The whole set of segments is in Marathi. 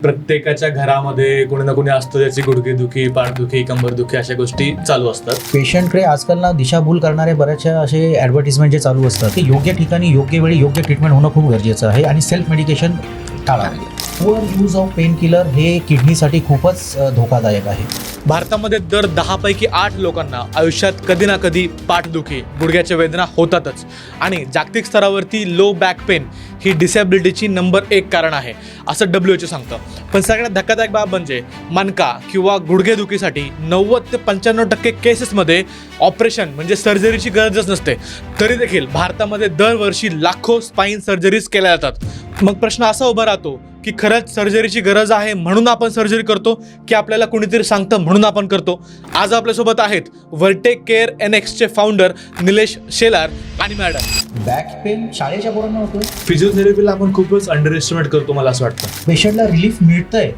प्रत्येकाच्या घरामध्ये कोणी ना कोणी असतं त्याची गुडघेदुखी, पाठदुखी, कंबरदुखी अशा गोष्टी चालू असतात. पेशंटकडे आजकाल ना दिशाभूल करणारे बऱ्याचशा असे ॲडव्हर्टिजमेंट जे चालू असतात की योग्य ठिकाणी योग्य वेळी योग्य ट्रीटमेंट होणं खूप गरजेचं आहे आणि सेल्फ मेडिकेशन टाळावे. Over use of pain killer हे किडनीसाठी खूपच धोकादायक आहे. भारतामध्ये दर 10 पैकी 8 लोकांना आयुष्यात कधी ना कधी पाठदुखी, गुडघ्याच्या वेदना होतातच आणि जागतिक स्तरावरती लो बॅक पेन ही डिसेबिलिटीची नंबर 1 कारण आहे असं WHO सांगतं. पण सगळ्यात धक्कादायक बाब म्हणजे मणका किंवा गुडघेदुखीसाठी 90 ते 95% केसेसमध्ये ऑपरेशन म्हणजे सर्जरीची गरजच नसते. तरी देखील भारतामध्ये दरवर्षी लाखो स्पाईन सर्जरीज केल्या जातात. मग प्रश्न असा उभा राहतो की खरंच सर्जरीची गरज आहे म्हणून आपण सर्जरी करतो की आपल्याला कुणीतरी सांगतं म्हणून आपण करतो. आज आपल्यासोबत आहेत वर्टेक केअर NXचे फाउंडर निलेश शेलार आणि मॅडम. बॅक पेन शाळेच्या पोरांना होतो. फिजिओथेरपीला आपण खूपच अंडर एस्टिमेट करतो मला असं वाटतं. पेशंटला रिलीफ मिळतंय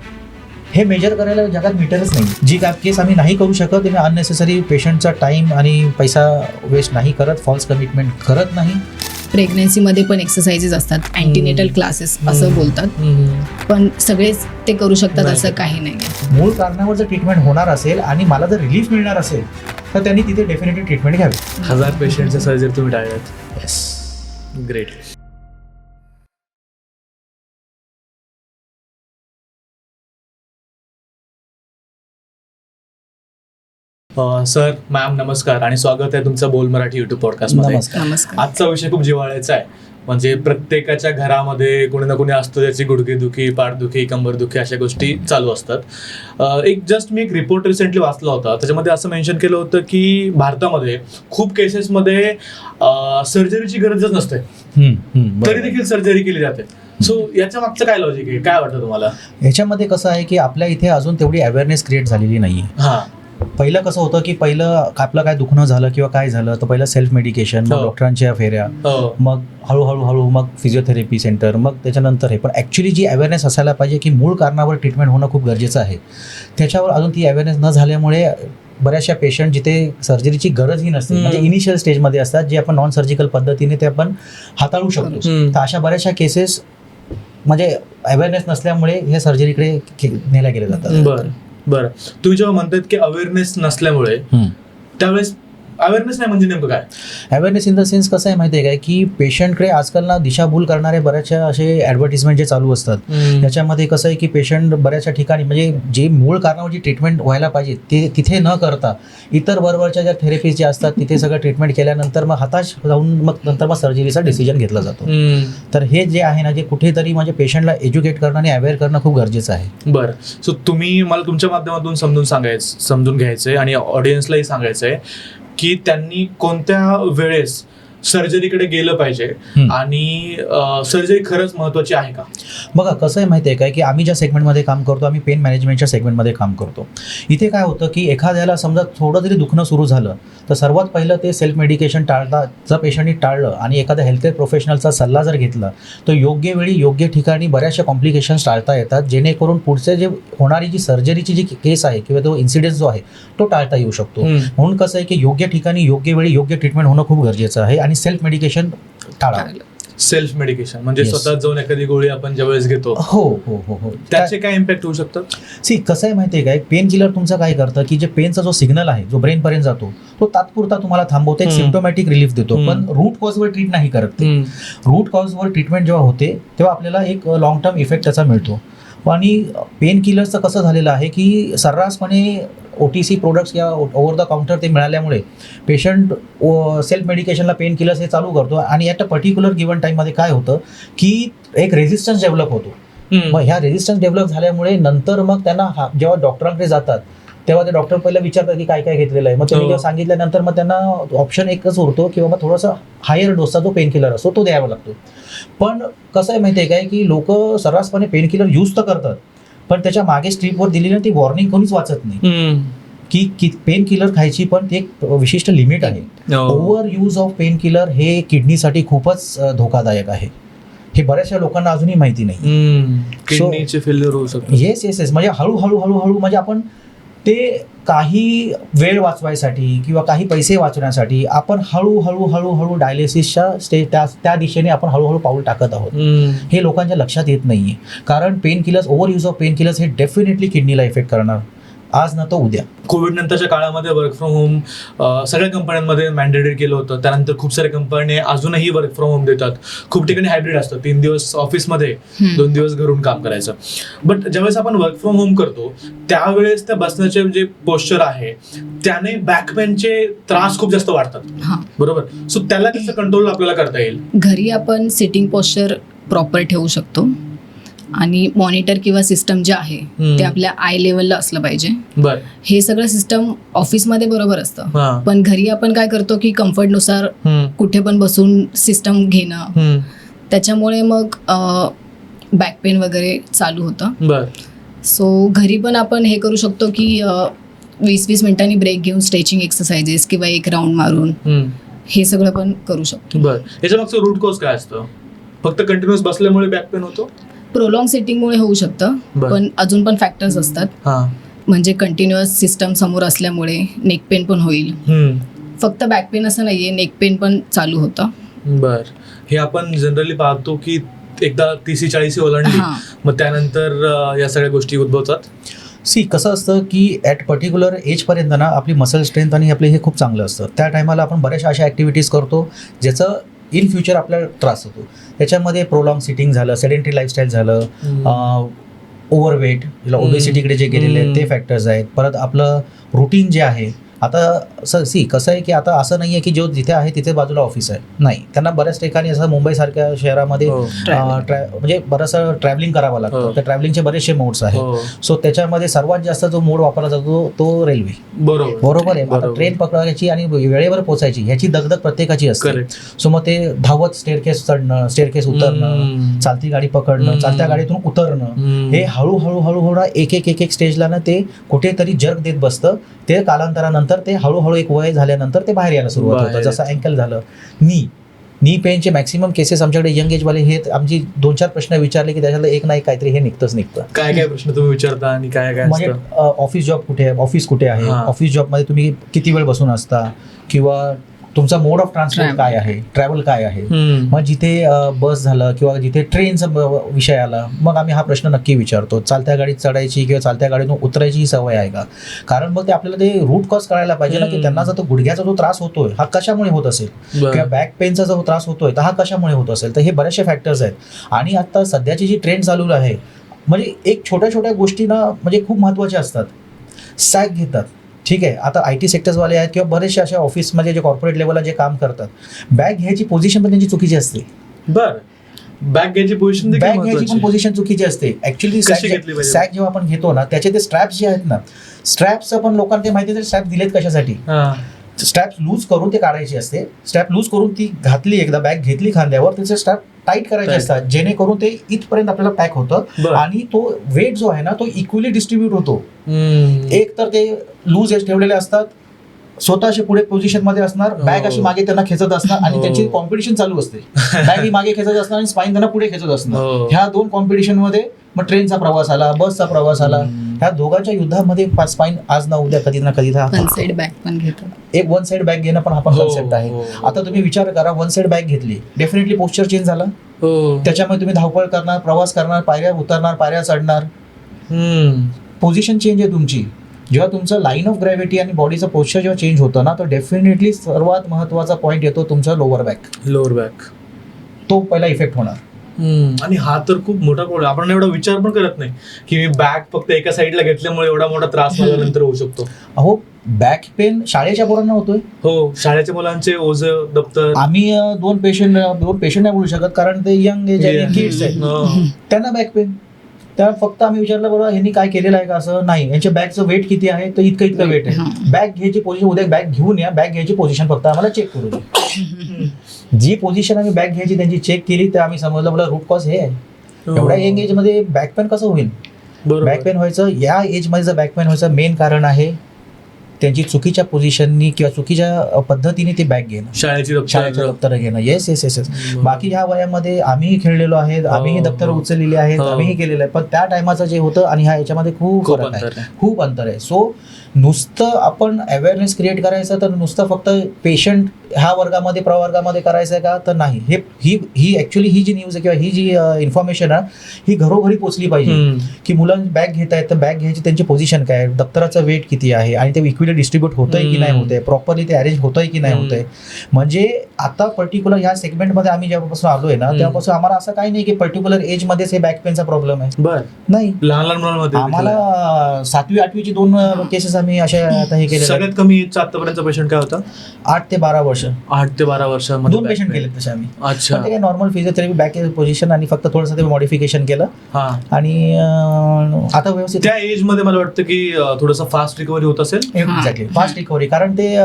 हे मेजर करायला जगात मीटरच नाही. जी केस आम्ही नाही करू शकत ते अननेसेसरी पेशंटचा टाईम आणि पैसा वेस्ट नाही करत, फॉल्स कमिटमेंट करत नाही. प्रेग्नन्सीमध्ये पण एक्सरसाइजेस असतात, अँटीनेटल क्लासेस असं बोलतात, पण सगळेच ते करू शकतात असं काही नाही. मूळ कारणावर जर ट्रीटमेंट होणार असेल आणि मला जर रिलीफ मिळणार असेल तर त्यांनी तिथे डेफिनेटली ट्रीटमेंट घ्यावी. 1000 पेशंटच्या सर्जरी तुम्ही टाळल्यात. Yes, great. सर, मॅम नमस्कार आणि स्वागत आहे तुमचं बोल मराठी यूट्यूब पॉडकास्टमध्ये. नमस्कार. आजचा विषय खूप जिव्हाळ्याचा आहे. म्हणजे प्रत्येकाच्या घरामध्ये कोणी ना कोणी असतं त्याची गुडघेदुखी, पाठदुखी, कंबरदुखी अशा गोष्टी चालू असतात. मी एक रिपोर्ट रिसेंटली वाचला होता, त्याच्यामध्ये असं मेन्शन केलं होतं की भारतामध्ये खूप केसेसमध्ये सर्जरीची गरजच नसते तरी देखील सर्जरी केली जाते. सो याच्या मागचं काय लॉजिक आहे, काय वाटतं तुम्हाला? ह्याच्यामध्ये कसं आहे की आपल्या इथे अजून तेवढी अवेअरनेस क्रिएट झालेली नाही. पहिलं कसं होतं की पहिलं आपलं काय दुखणं झालं किंवा काय झालं तर पहिलं सेल्फ मेडिकेशन, मग डॉक्टरांच्या फेऱ्या, मग हळूहळू मग फिजिओथेरपी सेंटर, मग त्याच्यानंतर हे. पण ॲक्च्युली जी अवेअरनेस असायला पाहिजे की मूळ कारणावर ट्रीटमेंट होणं खूप गरजेचं आहे, त्याच्यावर अजून ती अवेअरनेस न झाल्यामुळे बऱ्याचशा पेशंट जिथे सर्जरीची गरजही नसते म्हणजे इनिशियल स्टेजमध्ये असतात, जे आपण नॉन सर्जिकल पद्धतीने ते आपण हाताळू शकतो. तर अशा बऱ्याचशा केसेस म्हणजे अवेअरनेस नसल्यामुळे हे सर्जरीकडे नेल्या गेल्या जातात. बरं, तुम्ही जेव्हा म्हणतात की अवेअरनेस नसल्यामुळे, त्यावेळेस अवेअरनेस नाही म्हणजे नेमकं काय? अवेअरनेस इन द सेन्स कसं आहे माहिती आहे काय की पेशंटकडे आजकाल ना दिशाभूल करणारे बऱ्याचशा असे ॲडव्हर्टिजमेंट जे चालू असतात, त्याच्यामध्ये कसं आहे की पेशंट बऱ्याचशा ठिकाणी म्हणजे जे मूळ कारणावर जी ट्रीटमेंट व्हायला पाहिजे ते तिथे न करता इतर बरोबरच्या ज्या थेरपीज ज्या असतात तिथे सगळं ट्रीटमेंट केल्यानंतर मग हताश जाऊन मग सर्जरीचा डिसिजन घेतला जातो. तर हे जे आहे ना, जे कुठेतरी म्हणजे पेशंटला एज्युकेट करणं आणि अवेअर करणं खूप गरजेचं आहे. बरं, सो तुम्ही मला तुमच्या माध्यमातून समजून घ्यायचंय आणि ऑडियन्सलाही सांगायचंय की त्यांनी कोणत्या वेळेस सर्जरीकडे गेलं पाहिजे आणि सर्जरी खरंच महत्त्वाची आहे का? बघा कसं आहे माहिती आहे काय की आम्ही ज्या सेगमेंटमध्ये काम करतो, आम्ही पेन मॅनेजमेंटच्या सेगमेंटमध्ये काम करतो. इथे काय होतं की एखाद्याला समजा थोडं जरी दुखणं सुरू झालं तर सर्वात पहिलं ते सेल्फ मेडिकेशन टाळता. जर पेशंटनी टाळलं आणि एखाद्या हेल्थकेअर प्रोफेशनलचा सल्ला जर घेतला तर योग्य वेळी योग्य ठिकाणी बऱ्याचशा कॉम्प्लिकेशन्स टाळता येतात, जेणेकरून पुढचे जे होणारी जी सर्जरीची जी केस आहे किंवा तो इन्सिडेंट जो आहे तो टाळता येऊ शकतो. म्हणून कसं आहे की योग्य ठिकाणी योग्य वेळी योग्य ट्रीटमेंट होणं खूप गरजेचं आहे आणि सेल्फ मेडिकेशन टाळावं. सेल्फ मेडिकेशन म्हणजे स्वतः जाऊन एखादी गोळी आपण ज्यावेळेस घेतो त्याचे काय इम्पॅक्ट होऊ शकतात? कसं आहे माहिती आहे काय, पेन किलर तुमचं काय करतं की जे पेनचा जो सिग्नल आहे जो ब्रेन पर्यंत जातो तो तात्पुरता तुम्हाला थांबवतो, एक सिम्प्टोमॅटिक रिलीफ देतो, पण रूट कॉजवर ट्रीट नाही करत. रूट कॉजवर ट्रीटमेंट जेव्हा होते तेव्हा आपल्याला एक लॉंग टर्म इफेक्ट त्याचा मिळतो. आणि पेन किलरचं कसं झालेलं आहे की सर्रासपणे OTC प्रोडक्ट्स या ओव्हर द काउंटर ते मिळाल्यामुळे पेशंट सेल्फ मेडिकेशनला पेन किलर्स हे चालू करतो आणि ॲट अ पर्टिक्युलर गिवन टाईममध्ये काय होतं की एक रेझिस्टन्स डेव्हलप होतो. मग ह्या रेझिस्टन्स डेव्हलप झाल्यामुळे नंतर मग त्यांना जेव्हा डॉक्टरांकडे जातात तेव्हा ते डॉक्टर पहिला विचारतात की काय काय घेतलेलं आहे. मग त्यांनी जेव्हा सांगितल्यानंतर मग त्यांना ऑप्शन एकच उरतो की बाबा थोडासा हायर डोसचा जो पेन किलर असतो तो द्यावा लागतो. पण कसं आहे माहिती आहे काय की लोक सर्रासपणे पेन किलर यूज तर करतात पण त्याच्या मागे स्ट्रीपवर दिलेली ती वॉर्निंग कोणीच वाचत नाही की पेन किलर खायची पण ते एक विशिष्ट लिमिट आहे. Over use of pain killer हे किडनीसाठी खूपच धोकादायक आहे. हे बऱ्याचशा लोकांना अजूनही माहिती नाही. किडनीचे फेल्युअर होऊ शकतो. येस म्हणजे हळूहळू म्हणजे आपण ते काही वेळ वाचवायसाठी किंवा काही पैसे वाचवण्यासाठी आपण हळूहळू डायलिसिसच्या त्या दिशेने आपण हळूहळू पाऊल टाकत आहोत. हे लोकांच्या लक्षात येत नाहीये. कारण pain killers, over use of pain killers हे डेफिनेटली किडनीला इफेक्ट करणार, आज ना तो उद्या. कोविड नंतरच्या काळामध्ये वर्क फ्रॉम होम सगळ्या कंपन्यांमध्ये मॅन्डेटरी केलं होतं. त्यानंतर खूप साऱ्या कंपनी अजूनही वर्क फ्रॉम होम देतात. खूप ठिकाणी हायब्रिड असतं, 3 दिवस ऑफिसमध्ये 2 दिवस घरून काम करायचं. बट ज्यावेळेस आपण वर्क फ्रॉम होम करतो त्यावेळेस त्या बसण्याचे जे पोश्चर आहे त्याने बॅक पेनचे त्रास खूप जास्त वाढतात, बरोबर. सो त्याला कसं कंट्रोल आपल्याला करता येईल? घरी आपण सिटिंग पोश्चर प्रॉपर ठेवू शकतो आणि मॉनिटर किंवा सिस्टम जे आहे ते आपल्या आय लेवलला असलं पाहिजे. बरं. हे सगळं सिस्टम ऑफिसमध्ये बरोबर असतं, पण घरी आपण काय करतो की कम्फर्टनुसार कुठे पण बसून सिस्टम घेणं, त्याच्यामुळे मग बॅक पेन वगैरे चालू होतं. बरं. सो घरी पण आपण हे करू शकतो की 20-20 मिनिटांनी ब्रेक घेऊन स्ट्रेचिंग एक्सरसाइजेस किंवा एक राऊंड मारून हे सगळं पण करू शकतो. बरं. याच्या मागचं रूट कॉज काय असतं? फक्त कंटिन्युअस बसल्यामुळे बॅक पेन होतो? प्रोलॉंग सिटिंगमुळे होऊ शकतं, पण अजून पण फॅक्टर्स असतात. म्हणजे कंटिन्युअस सिस्टम समोर असल्यामुळे नेक पेन पण होईल. फक्त बॅक पेन असं नाहीये, नेक पेन पण चालू होतं. बर. हे आपण जनरली पाहतो की एकदा 30-40 ओलांडली मग त्यानंतर या सगळ्या गोष्टी उद्भवतात. कसं असतं की ॲट पर्टिक्युलर एजपर्यंत ना आपली मसल स्ट्रेंथ आणि आपले हे खूप चांगलं असतं. त्या टायमाला आपण बऱ्याचशा अशा ॲक्टिव्हिटीज करतो ज्याचं इन फ्युचर आपल्याला त्रास होतो. त्याच्यामध्ये प्रोलॉंग सिटिंग झालं, सेडेंटरी लाईफस्टाईल झालं, ओव्हरवेट, ओबेसिटीकडे जे गेलेले आहेत ते फॅक्टर्स आहेत. परत आपलं रुटीन जे आहे, आता कसं आहे की आता असं नाही आहे की जो जिथे आहे तिथे बाजूला ऑफिस आहे, नाही. त्यांना बऱ्याच ठिकाणी असं मुंबईसारख्या शहरामध्ये म्हणजे बरंचसं ट्रॅव्हलिंग करावं लागतं. तर ट्रॅव्हलिंगचे बरेचसे मोड्स आहेत. सो त्याच्यामध्ये सर्वात जास्त जो मोड वापरला जातो तो रेल्वे. बरोबर आहे. आता ट्रेन पकडायची आणि वेळेवर पोहोचायची ह्याची दगदग प्रत्येकाची असते. सो मग ते धावत स्टेअरकेस चढणं, स्टेअरकेस उतरणं, चालती गाडी पकडणं, चालत्या गाडीतून उतरणं, हे हळूहळू एक स्टेजला ना ते कुठेतरी जर्क देत बसतं. ते कालांतरानंतर ते हळूहळू एक वय झाल्यानंतर ते बाहेर यायला सुरुवात होतं. जसं अँकल झालं, नी पेनचे मॅक्सिमम केसेस आमच्याकडे यंग एजवाले हे आमची 2-4 प्रश्न विचारले की त्याच्यातलं एक नाही काहीतरी हे निघतं. काय प्रश्न तुम्ही विचारता आणि काय म्हणजे ऑफिस जॉब कुठे आहे, ऑफिस कुठे आहे, ऑफिस जॉबमध्ये तुम्ही किती वेळ बसून असता, किंवा तुमचा मोड ऑफ ट्रान्सपोर्ट काय आहे, ट्रॅव्हल काय आहे. मग जिथे बस झालं किंवा जिथे ट्रेनचा विषय आला मग आम्ही हा प्रश्न नक्की विचारतो, चालत्या गाडीत चढायची किंवा चालत्या गाडीतून उतरायची ही सवय आहे का. कारण मग ते आपल्याला ते रूट कॉज कळायला पाहिजे ना की त्यांना जर तो गुडघ्याचा जो त्रास होतोय हा कशामुळे होत असेल, किंवा बॅक पेनचा जो त्रास होतोय तर हा कशामुळे होत असेल. तर हे बरेचसे फॅक्टर्स आहेत. आणि आता सध्याची जी ट्रेंड चालू आहे म्हणजे एक छोट्या गोष्टींना म्हणजे खूप महत्त्वाच्या असतात. सॅक घेतात, ठीक आहे. आता IT सेक्टर्सवाले आहेत किंवा बरेचसे अशा ऑफिसमध्ये जे कॉर्पोरेट लेवलला जे काम करतात, बॅग घ्यायची पोझिशन पण त्यांची चुकीची असते. बरं. बॅग घ्यायची पण पोझिशन चुकीची असते. ऍक्च्युअली सॅक जेव्हा आपण घेतो ना त्याचे ते स्ट्रॅप्स जे आहेत ना, स्ट्रॅप्स पण लोकांना ते माहिती आहे स्ट्रॅप दिलेत कशासाठी. स्ट्रॅप लूज करून ते काढायची असते. स्ट्रॅप लूज करून ती घातली, एकदा बॅग घेतली खांद्यावर, त्याचे स्ट्रॅप टाईट करायचे असतात जेणेकरून ते इथपर्यंत आपल्याला पॅक होतं आणि तो वेट जो आहे ना तो इक्वली डिस्ट्रीब्यूट होतो. एक तर ते लूज ठेवलेले असतात, स्वतःशी पुढे पोझिशन मध्ये असणार, बॅग अशी मागे त्यांना खेचत असणार आणि त्यांची कॉम्पिटिशन चालू असते. बॅग ही मागे खेचत असणार आणि स्पाईन त्यांना पुढे खेचत असणार. ह्या 2 कॉम्पिटिशन मध्ये मग ट्रेनचा प्रवास आला, बसचा प्रवास आला, ह्या दोघांच्या युद्धामध्ये स्पाईन आज ना उद्या कधी ना कधी वन साइड बॅग पण घेतो. एक वन साइड बॅग घेणं पण हा पण कन्सेप्ट आहे. आता तुम्ही विचार करा, वन साइड बॅग घेतली, डेफिनेटली पोस्चर चेंज झाला. त्याच्यामुळे तुम्ही धावपळ करणार, प्रवास करणार, पायऱ्या उतरणार, पायऱ्या चढणार, पोझिशन चेंज आहे तुमची. जेव्हा तुमचं लाईन ऑफ ग्रॅव्हिटी आणि बॉडीचं पोस्चर जेव्हा चेंज होतं ना तर डेफिनेटली सर्वात महत्वाचा पॉईंट येतो तुमचा लोअर बॅक. तो पहिला इफेक्ट होणार. आणि हा तर खूप मोठा प्रॉब्लेम. आपण एवढा विचार पण करत नाही की मी बॅग फक्त एका साईडला घेतल्यामुळे एवढा मोठा त्रास मला नंतर होऊ शकतो. अहो, बॅक पेन शाळेच्या पोरांना होतोय. हो, शाळेच्या मुलांचे ओझ दप्तर. आम्ही 2 पेशंट नाही बोलू शकत कारण ते यंग एज आणि किड्स आहेत, त्यांना बॅक पेन. त्या फक्त आम्ही विचारलं बरोबर ह्यांनी काय केलेलं आहे का, असं नाही. यांच्या बॅगचं वेट किती आहे तर इतकं वेट आहे. बॅग घ्यायची पोझिशन, उद्या बॅग घेऊन या, बॅग घ्यायची पोझिशन फक्त आम्हाला चेक करू द्या. जी पोझिशन आम्ही बॅग घ्यायची त्यांची चेक केली तर आम्ही समजलं मला रूट कॉज हे आहे. एवढ्या यंग एज मध्ये बॅक पेन कसं होईल. बॅक पेन व्हायचं या एज मध्ये जर बॅक पेन व्हायचं मेन कारण आहे त्यांची चुकीच्या पोझिशननी किंवा चुकीच्या पद्धतीने ती बॅग घेणं, शाळेची शाळेचं दप्तर घेणं. Yes yes yes yes. बाकी ह्या वयामध्ये आम्हीही खेळलेलो आहे, आम्हीही दप्तर उचललेली आहेत, आम्हीही केलेलं आहे, पण त्या टायमाचं जे होतं आणि ह्या याच्यामध्ये खूप फरक आहे, खूप अंतर आहे. सो नुसतं आपण अवेअरनेस क्रिएट करायचं तर नुसतं फक्त पेशंट ह्या वर्गामध्ये प्रवर्गामध्ये करायचं आहे का, तर नाही. ही ऍक्च्युली ही जी न्यूज आहे किंवा ही जी इन्फॉर्मेशन आहे ही घरोघरी पोहोचली पाहिजे की मुलं बॅग घेत आहेत तर बॅग घ्यायची त्यांची पोझिशन काय, दप्तराचं वेट किती आहे आणि ते इक्विली डिस्ट्रीब्यूट होतंय की नाही होतंय, प्रॉपरली ते अरेंज होतंय की नाही होतंय. म्हणजे आता पर्टिक्युलर ह्या सेगमेंटमध्ये आम्ही जेव्हापासून आलोय ना तेव्हापासून आम्हाला असं काही नाही की पर्टिक्युलर एज मध्येच हे बॅक पेनचा प्रॉब्लेम आहे. नाही, लहान लहान मुलांमध्ये आम्हाला 7वी 8वीची 2 केसेस आम्ही अशा आता हे केले. सगळ्यात कमी आतापर्यंत पेशंट काय होता? 8 ते 12 वर्ष. 8 ते 12 वर्षामध्ये 2 पेशंट केले तसे आम्ही. अच्छा. पण ते काय नॉर्मल फिजिओथेरपी बॅक पोझिशन आणि फक्त थोडंसं ते मॉडिफिकेशन केलं आणि आता व्यवस्थित. त्या एज मध्ये मला वाटतं की थोडंसं फास्ट रिकव्हरी होत असेल. एक्झॅक्टली, फास्ट रिकव्हरी, कारण ते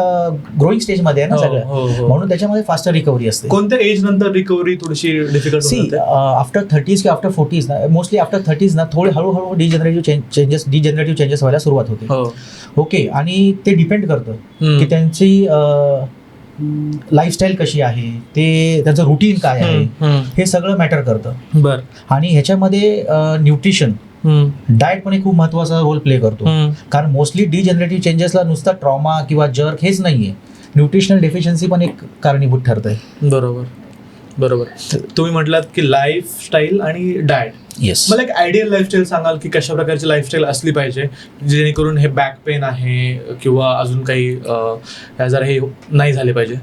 ग्रोईंग स्टेज मध्ये आहे ना सगळं, म्हणून त्याच्यामध्ये फास्टर रिकव्हरी असते. कोणत्या एज नंतर रिकव्हरी थोडीशी डिफिकल्ट होते? आफ्टर 30s किंवा आफ्टर 40s ना, मोस्टली आफ्टर 30s ना थोडे हळूहळू डिजनरेटिव्ह चेंजेस व्हायला सुरुवात होते. ओके, आणि ते डिपेंड करतं की त्यांची लाईफस्टाईल कशी आहे, ते त्यांचं रुटीन काय आहे, हे सगळं मॅटर करतं. बरं. आणि ह्याच्यामध्ये न्यूट्रिशन, डाएट पण एक खूप महत्वाचा रोल प्ले करतो. कारण मोस्टली डिजनरेटिव्ह चेंजेसला नुसता ट्रॉमा किंवा जर्क हेच नाहीये, न्यूट्रिशनल डेफिशियन्सी पण एक कारणीभूत ठरतंय. बरोबर बरोबर. तुम्ही म्हटलात की लाईफस्टाईल आणि डाएट. येस. मला एक आयडियल लाईफस्टाईल सांगाल की कशा प्रकारची लाईफस्टाईल असली पाहिजे जेणेकरून हे बॅक पेन आहे किंवा अजून काही आजार हे नाही झाले पाहिजे?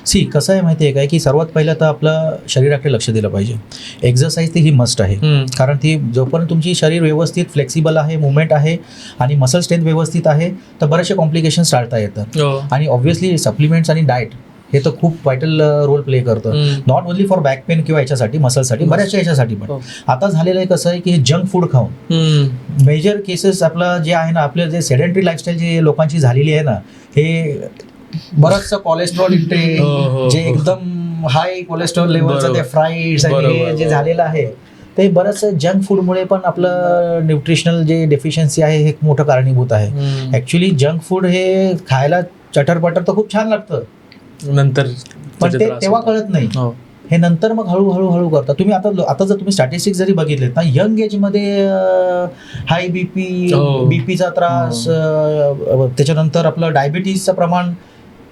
सी, कसं आहे माहिती आहे काय की सर्वात पहिलं तर आपलं शरीराकडे लक्ष दिलं पाहिजे. एक्झरसाइज ती ही मस्ट आहे, कारण ती जोपर्यंत तुमची शरीर व्यवस्थित फ्लेक्सिबल आहे, मुवमेंट आहे आणि मसल स्ट्रेंथ व्यवस्थित आहे तर बरेचसे कॉम्प्लिकेशन्स टाळता येतात. आणि ऑब्व्हियसली सप्लिमेंट्स आणि डाएट हे तर खूप व्हायटल रोल प्ले करतं, not only for back pain किंवा याच्यासाठी, मसलसाठी, बऱ्याचशा याच्यासाठी. पण आता झालेलं आहे कसं आहे की हे जंक फूड खाऊन मेजर केसेस आपलं जे आहे ना, आपलं जे सेडेंटरी लाईफस्टाईल जी लोकांची झालेली आहे ना, हे बरंचसं कोलेस्ट्रॉल इंटेक, जे एकदम हाय कोलेस्ट्रॉल लेवलचं ते फ्राईड्स आणि हे जे झालेलं आहे ते बरंचसं जंक फूडमुळे पण आपलं न्यूट्रिशनल जे डेफिशियन्सी आहे हे मोठं कारणीभूत आहे. ऍक्च्युली जंक फूड हे खायला चटरपटर तर खूप छान लागतं नंतर, पण ते तेव्हा कळत नाही. हे नंतर मग हळूहळू करता तुम्ही. आता जर तुम्ही स्टॅटिस्टिक्स जरी बघितलेत ना, यंग एज मध्ये हाय बीपीचा त्रास, त्याच्यानंतर आपलं डायबिटीजचं प्रमाण,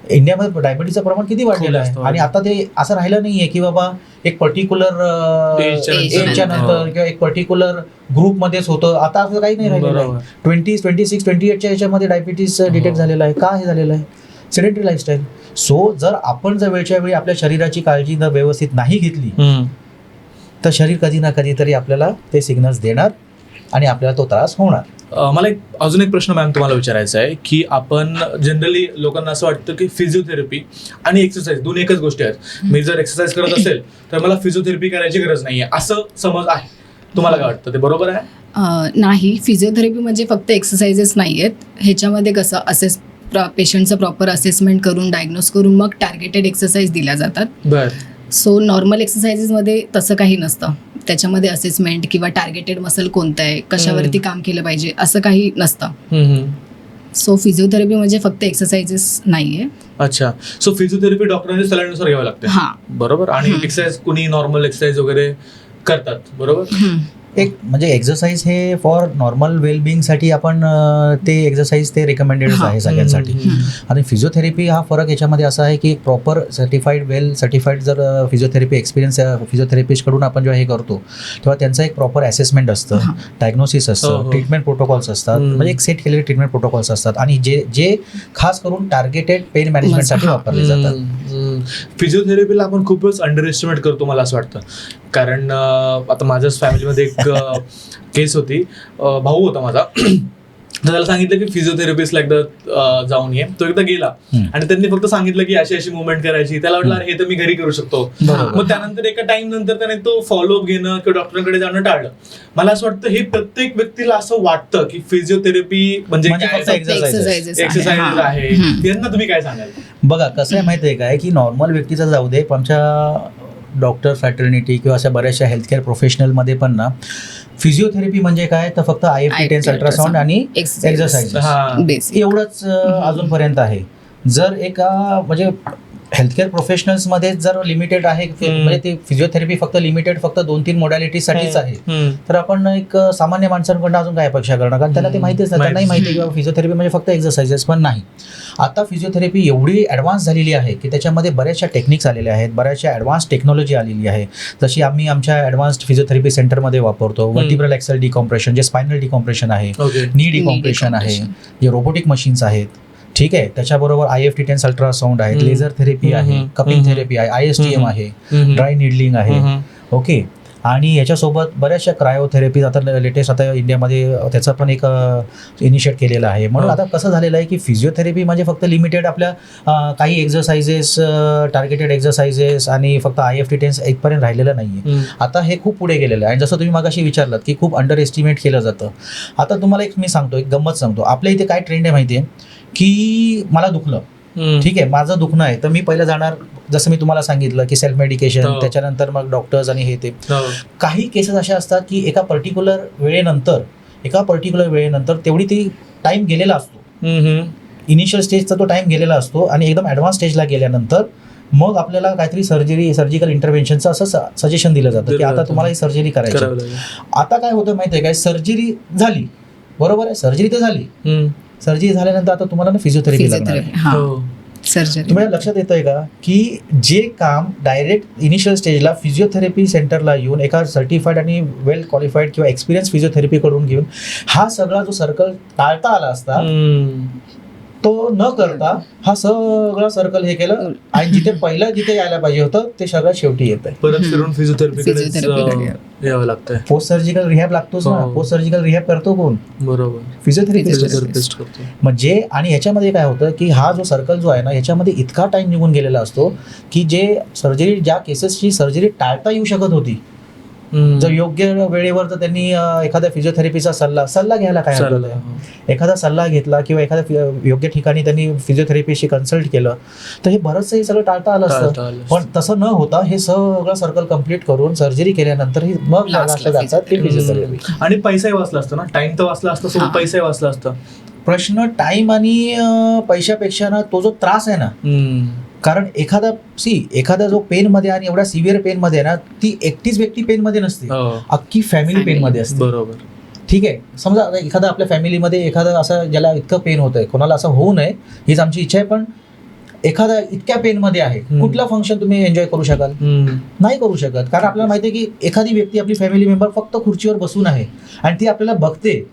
इंडियामध्ये डायबिटीजचं प्रमाण किती वाढलेलं आहे. आणि आता ते असं राहिलं नाहीये की बाबा एक पर्टिक्युलर एजच्या नंतर किंवा एक पर्टिक्युलर ग्रुपमध्येच होतं. आता असं काही नाही राहिलेलं आहे. 20, 26, 28च्या याच्यामध्ये डायबिटीज डिटेक्ट झालेला आहे. का हे झालेलं आहे? Sedentary lifestyle. सो जर आपण जर वेळच्या वेळी आपल्या शरीराची काळजी जर व्यवस्थित नाही घेतली तर शरीर कधी ना कधीतरी आपल्याला ते सिग्नल्स देणार आणि आपल्याला तो त्रास होणार. मला अजून एक प्रश्न मॅम तुम्हाला विचारायचा आहे की आपण जनरली लोकांना असं वाटतं की फिजिओथेरपी आणि एक्सरसाइज दोन एकच गोष्टी आहेत. मी जर एक्सरसाइज करत असेल तर मला फिजिओथेरपी करायची गरज नाहीये असं समज आहे. तुम्हाला काय वाटतं, ते बरोबर आहे? नाही, फिजिओथेरपी म्हणजे फक्त एक्सरसाइजेस नाही आहेत. ह्याच्यामध्ये कसं पेशंटचं प्रॉपर असेसमेंट करून डायग्नोज करून मग टार्गेटेड एक्सरसाइज दिल्या जातात. बरं. सो नॉर्मल एक्सरसाइजेसमध्ये तसं काही नसतं. त्याच्यामध्ये असेसमेंट किंवा टार्गेटेड मसल कोणतं आहे, कशावरती काम केलं पाहिजे असं काही नसतं. सो फिजिओथेरपी म्हणजे फक्त एक्सरसाइजेस नाहीये. अच्छा. सो फिजिओथेरपी डॉक्टरांच्या सल्ल्यानुसार घ्यावं लागते. बरोबर. आणि एक्सरसाइज कुणी नॉर्मल एक्सरसाइज वगैरे करतात. बरोबर. एक म्हणजे एक्सरसाइज हे फॉर नॉर्मल वेलबिंगसाठी आपण ते एक्सरसाइज ते रिकमेंडेड आहे सगळ्यांसाठी. आणि फिजिओथेरपी हा फरक याच्यामध्ये असा आहे की प्रॉपर सर्टिफाईड जर फिजिओथेरपी एक्सपिरियन्स फिजिओथेरपिस्टकडून आपण जेव्हा हे करतो तेव्हा त्यांचं एक प्रॉपर असेसमेंट असतं, डायग्नोसिस असतं, ट्रीटमेंट प्रोटोकॉल्स असतात, म्हणजे एक सेट केलेले ट्रीटमेंट प्रोटोकॉल्स असतात आणि जे खास करून टार्गेटेड पेन मॅनेजमेंटसाठी वापरले जातात. फिजिओथेरपीला आपण खूपच अंडर एस्टिमेट करतो मला असं वाटतं. कारण आता माझ्याच फॅमिलीमध्ये एक केस होती. भाऊ होता माझा, तर त्याला सांगितलं की फिजिओथेरपिस्टला एकदा जाऊन ये. तो एकदा गेला आणि त्यांनी फक्त सांगितलं की अशी अशी मुवमेंट करायची. त्याला वाटलं अरे हे तर मी घरी करू शकतो. मग त्यानंतर एका टाइम नंतर त्याने तो फॉलोअप घेणं किंवा डॉक्टरांकडे जाणं टाळलं. मला असं वाटतं हे प्रत्येक व्यक्तीला असं वाटतं की फिजिओथेरपी म्हणजे एक्सरसाइज आहे. यांना तुम्ही काय सांगाल? बघा कसं आहे माहिती आहे काय की नॉर्मल व्यक्तीचं जाऊ दे, आमच्या डॉक्टर फॅटर्निटी किंवा अशा बऱ्याचशा हेल्थकेअर प्रोफेशनलमध्ये पण ना फिजिओथेरपी म्हणजे काय, तर फक्त IFT टेन्स अल्ट्रासाऊंड आणि एक्सरसाइज बेसिक. एवढंच अजूनपर्यंत आहे. जर एका म्हणजे हेल्थकेअर प्रोफेशनल्समध्ये जर लिमिटेड आहे, म्हणजे ते फिजिओथेरपी फक्त लिमिटेड फक्त 2-3 मोडॅलिटीसाठीच आहे, तर आपण एक सामान्य माणसांकडून अजून काय अपेक्षा करणार, कारण त्यांना ते माहितीच नाही. त्यांनाही माहिती की फिजिओथेरपी म्हणजे फक्त एक्सरसाइजेस, पण नाही. आता फिजिओथेरपी एवढी ॲडव्हान्स झालेली आहे की त्याच्यामध्ये बऱ्याचशा टेक्निक्स आलेल्या आहेत, बऱ्याचशा ॲडव्हान्स टेक्नॉलॉजी आलेली आहे. जशी आम्ही आमच्या ॲडव्हान्स्ड फिजिओथेरपी सेंटरमध्ये वापरतो. वर्टिब्रल ॲक्सल डिकॉम्प्रेशन, जे स्पायनल डिकॉम्प्रेशन आहे, नी डिकॉम्प्रेशन आहे, जे रोबोटिक मशीन्स आहेत, ठीक आहे. त्याच्याबरोबर IFT टेन्स अल्ट्रासाऊंड आहेत, लेझर थेरपी आहे, कपिंग थेरपी आहे, ISTM आहे, ड्राय निडलिंग आहे, ओके. आणि याच्यासोबत बऱ्याचशा क्रायोथेरपीज आता लेटेस्ट आता इंडियामध्ये त्याचं पण एक इनिशिएट केलेलं आहे. म्हणून आता कसं झालेलं आहे की फिजिओथेरपी म्हणजे फक्त लिमिटेड आपल्या काही एक्सरसाइजेस, टार्गेटेड एक्सरसाइजेस आणि फक्त IFT टेन्स इथपर्यंत राहिलेलं नाही आहे. आता हे खूप पुढे गेलेलं आहे. आणि जसं तुम्ही मागाशी विचारलात की खूप अंडर एस्टिमेट केलं जातं. आता तुम्हाला एक मी सांगतो, एक गंमत सांगतो. आपल्या इथे काय ट्रेंड आहे माहिती आहे की मला दुखलं, ठीक आहे, माझं दुखणं आहे, तर मी पहिलं जाणार, जसं मी तुम्हाला सांगितलं की सेल्फ मेडिकेशन, त्याच्यानंतर मग डॉक्टर्स आणि हे ते. काही केसेस अशा असतात की एका पर्टिक्युलर वेळेनंतर तेवढी ती टाइम गेलेला असतो. इनिशियल स्टेजचा तो टाइम गेलेला असतो आणि एकदम ॲडव्हान्स स्टेजला गेल्यानंतर मग आपल्याला काहीतरी सर्जिकल इंटरव्हेन्शनचं असं सजेशन दिलं जातं की आता तुम्हाला ही सर्जरी करायची. आता काय होतं माहिती आहे काय, सर्जरी झाली, बरोबर आहे, सर्जरी तर झाली, सर्जरी झाल्यानंतर आता तुम्हाला ना फिजिओथेरपी लागणार आहे. तुम्हाला लक्षात येतंय का की जे काम डायरेक्ट इनिशियल स्टेजला फिजिओथेरपी सेंटरला येऊन एका सर्टिफाईड आणि वेल क्वालिफाईड किंवा एक्सपिरियन्स फिजिओथेरपी कडून घेऊन हा सगळा जो सर्कल टाळता आला असता, तो न करता हा सगळा सर्कल हे केलं आणि जिथे यायला पाहिजे होतं ते सगळं शेवटी येत आहे. परत फिरून फिजिओथेरपीकडे यावं लागतंय. पोस्ट सर्जिकल रिहॅब लागतोच ना. पोस्ट सर्जिकल रिहॅब करतो कोण? बरोबर, फिजिओथेरपिस्ट करतो. म्हणजे आणि याच्यामध्ये काय होतं की हा जो सर्कल जो आहे ना, याच्यामध्ये इतका टाइम निघून गेलेला असतो की जे सर्जरी, ज्या केसेसची सर्जरी टाळता येऊ शकत होती, जर योग्य वेळेवर तर त्यांनी एखाद्या फिजिओथेरपीचा सल्ला घ्यायला काय हरकत आहे. एखादा सल्ला घेतला किंवा एखाद्या योग्य ठिकाणी त्यांनी फिजिओथेरपीशी कन्सल्ट केलं तर हे बरंचसं हे सगळं टाळता आलं असतं. पण तसं न होता हे सगळं सर्कल कंप्लीट करून सर्जरी केल्यानंतर ही मग जातात ते फिजिओथेरपी. आणि पैसाही वाचला असतो ना, टाइम तर वाचला असतो, सोबत पैसाही वाचला असतो. प्रश्न टाइम आणि पैशापेक्षा ना तो जो त्रास आहे ना, कारण एखादा जो पेन मध्ये आणि एवढा सिव्हिअर पेन मध्ये आहे ना, ती एकटीच व्यक्ती पेन मध्ये नसते, अख्खी फॅमिली पेन मध्ये असते. बरोबर, ठीक आहे. समजा एखादा आपल्या फॅमिलीमध्ये एखादा असं ज्याला इतकं पेन होत आहे, कोणाला असं होऊ नये हीच आमची इच्छा आहे, पण एखादा इतक्या पेन मध्ये आहे, कुठलं फंक्शन तुम्ही एन्जॉय करू शकाल? नाही करू शकत. कारण आपल्याला माहिती आहे की एखादी व्यक्ती, आपली फॅमिली मेंबर फक्त खुर्चीवर बसून आहे आणि ती आपल्याला बघते,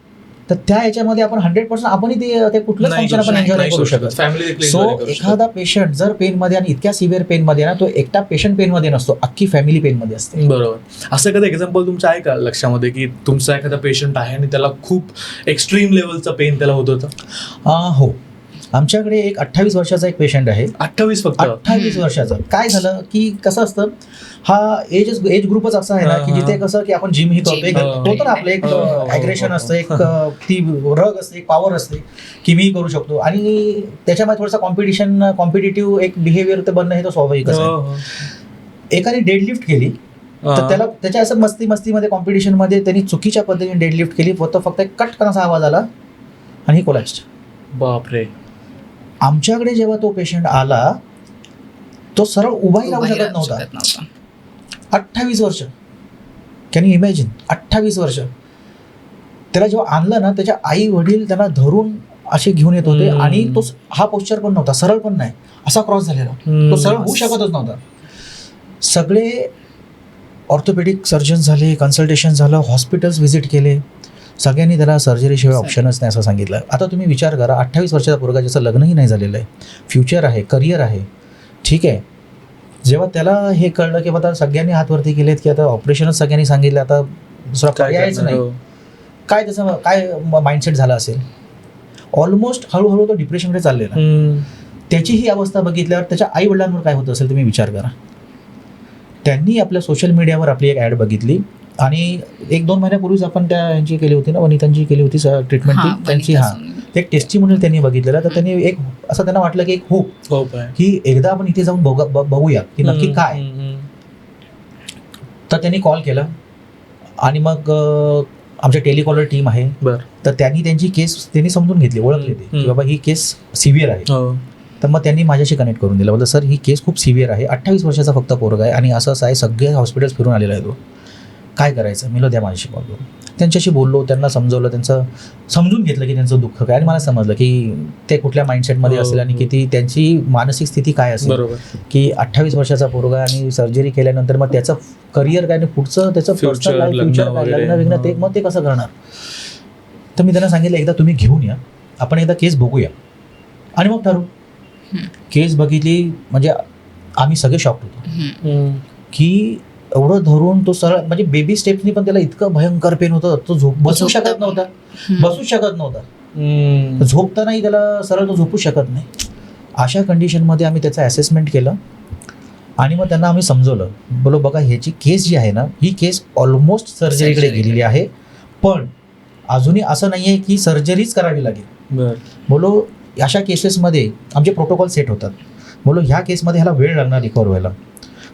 तर त्या याच्यामध्ये आपण 100% आपणही ते कुठलं फंक्शन आपण एन्जॉय नाही करू शकत. सो एखादा पेशंट जर पेन मध्ये आणि इतक्या सिव्हिअर पेन मध्ये ना, तो एकटा पेशंट पेन मध्ये नसतो, अख्खी फॅमिली पेन मध्ये असते. बरोबर. असं एखादं एक्झाम्पल तुमचं आहे का लक्षामध्ये की तुमचा एखादा पेशंट आहे आणि त्याला खूप एक्स्ट्रीम लेवलचं पेन त्याला होत होतं? हो, आमच्याकडे एक 28 वर्षाचा एक पेशंट आहे. 28 फक्त? 28 वर्षाचा. काय झालं की कसं असतं, हा एज ग्रुपच असा आहे ना की जिथे कसं की आपण जिम ही करतो, तर आपलं एक ॲग्रेशन असतं, एक ती रग असते, एक पॉवर असते की मी करू शकतो, आणि त्याच्यामध्ये थोडंसं कॉम्पिटिटिव्ह एक बिहेवियर तर बनणं हे तर स्वाभाविकच आहे. एकाने डेडलिफ्ट केली, तर त्याला त्याच्या असं मस्तीमध्ये कॉम्पिटिशनमध्ये त्यांनी चुकीच्या पद्धतीने डेडलिफ्ट केली, फक्त एक कटकनाचा आवाज आला आणि ही कोलॅप्स्ड. बापरे. आमच्याकडे जेव्हा तो पेशंट आला, तो सरळ उभाही राहू शकत नव्हता. 28 वर्ष, कॅन यू इमॅजिन? 28 वर्ष. त्याला जेव्हा आणलं ना, त्याच्या आई वडील त्यांना धरून असे घेऊन येत होते आणि तो हा पोस्चर पण नव्हता, सरळ पण नाही, असा क्रॉस झालेला, तो सरळ होऊ शकतच नव्हता. सगळे ऑर्थोपेडिक सर्जन झाले, कन्सल्टेशन झालं, हॉस्पिटल्स व्हिजिट केले, सगळ्यांनी त्याला सर्जरीशिवाय ऑप्शनच नाही असं सांगितलं. आता तुम्ही विचार करा, 28 वर्षाचा पोरगा, ज्याचं लग्नही नाही झालेलं आहे, फ्युचर आहे, करिअर आहे, ठीक आहे, जेव्हा त्याला हे कळलं की आता सगळ्यांनी हातवरती केलेत की आता ऑपरेशनच सगळ्यांनी सांगितलं, आता दुसरा पर्यायच नाही, काय त्याचं काय माइंडसेट झाला असेल? ऑलमोस्ट हळूहळू तो डिप्रेशनकडे चाललेला. त्याची ही अवस्था बघितल्यावर त्याच्या आई वडिलांवर काय होत असेल तुम्ही विचार करा. त्यांनी आपल्या सोशल मीडियावर आपली एक ॲड बघितली आणि 1-2 महिन्यापूर्वीच आपण त्या यांची केली होती ना, वनितांची केली होती ट्रीटमेंट त्यांची. एक टेस्टिमोनियल त्यांनी बघितलेला, तर त्यांनी एक असं त्यांना वाटलं की एक होप की एकदा आपण इथे जाऊन बघूया की नक्की काय. तर त्यांनी कॉल केला आणि मग आमच्या टेलिकॉलर टीम आहे, बर तर त्यांनी समजून घेतली, ओळखले ते की बाबा ही केस सिव्हिअर आहे. हो तर मग त्यांनी माझ्याशी कनेक्ट करून दिलं. बोललं सर ही केस खूप सिव्हिअर आहे, 28 वर्षाचा फक्त पोरगा आहे आणि असं आहे, सगळे हॉस्पिटल्स फिरून आलेला आहे, तो काय करायचं. मी द्या माझ्याशी कॉल करून. त्यांच्याशी बोललो, त्यांना समजवलं, त्यांचं समजून घेतलं की त्यांचं दुःख काय, आणि मला समजलं की ते कुठल्या माइंडसेटमध्ये असेल आणि किती त्यांची मानसिक स्थिती काय असेल. बरोबर. की 28 वर्षाचा पोरगा आणि सर्जरी केल्यानंतर मग त्याचं करिअर काय आणि पुढचं त्याचं पर्सनल लाईफ, फ्युचर काय, लग्न विग्न ते मग ते कसं करणार. तर मी त्यांना सांगितलं एकदा तुम्ही घेऊन या, आपण एकदा केस बघूया आणि मग ठरवू. केस बघितली म्हणजे आम्ही सगळे शॉक्ड होतो की एवढं धरून तो सरळ म्हणजे बेबी स्टेप्सनी पण त्याला इतकं भयंकर पेन होतं, तो बसू शकत नव्हता, झोपतानाही त्याला सरळ तो झोपू शकत नाही. अशा कंडिशनमध्ये आम्ही त्याचं असेसमेंट केलं आणि मग त्यांना आम्ही समजवलं. बोलो बघा ह्याची केस जी आहे ना, ही केस ऑलमोस्ट सर्जरीकडे गेलेली आहे, पण अजूनही असं नाही आहे की सर्जरीच करावी लागेल. बोलो अशा केसेसमध्ये आमचे प्रोटोकॉल सेट होतात. बोलो ह्या केसमध्ये ह्याला वेळ लागणार रिकवर व्हायला.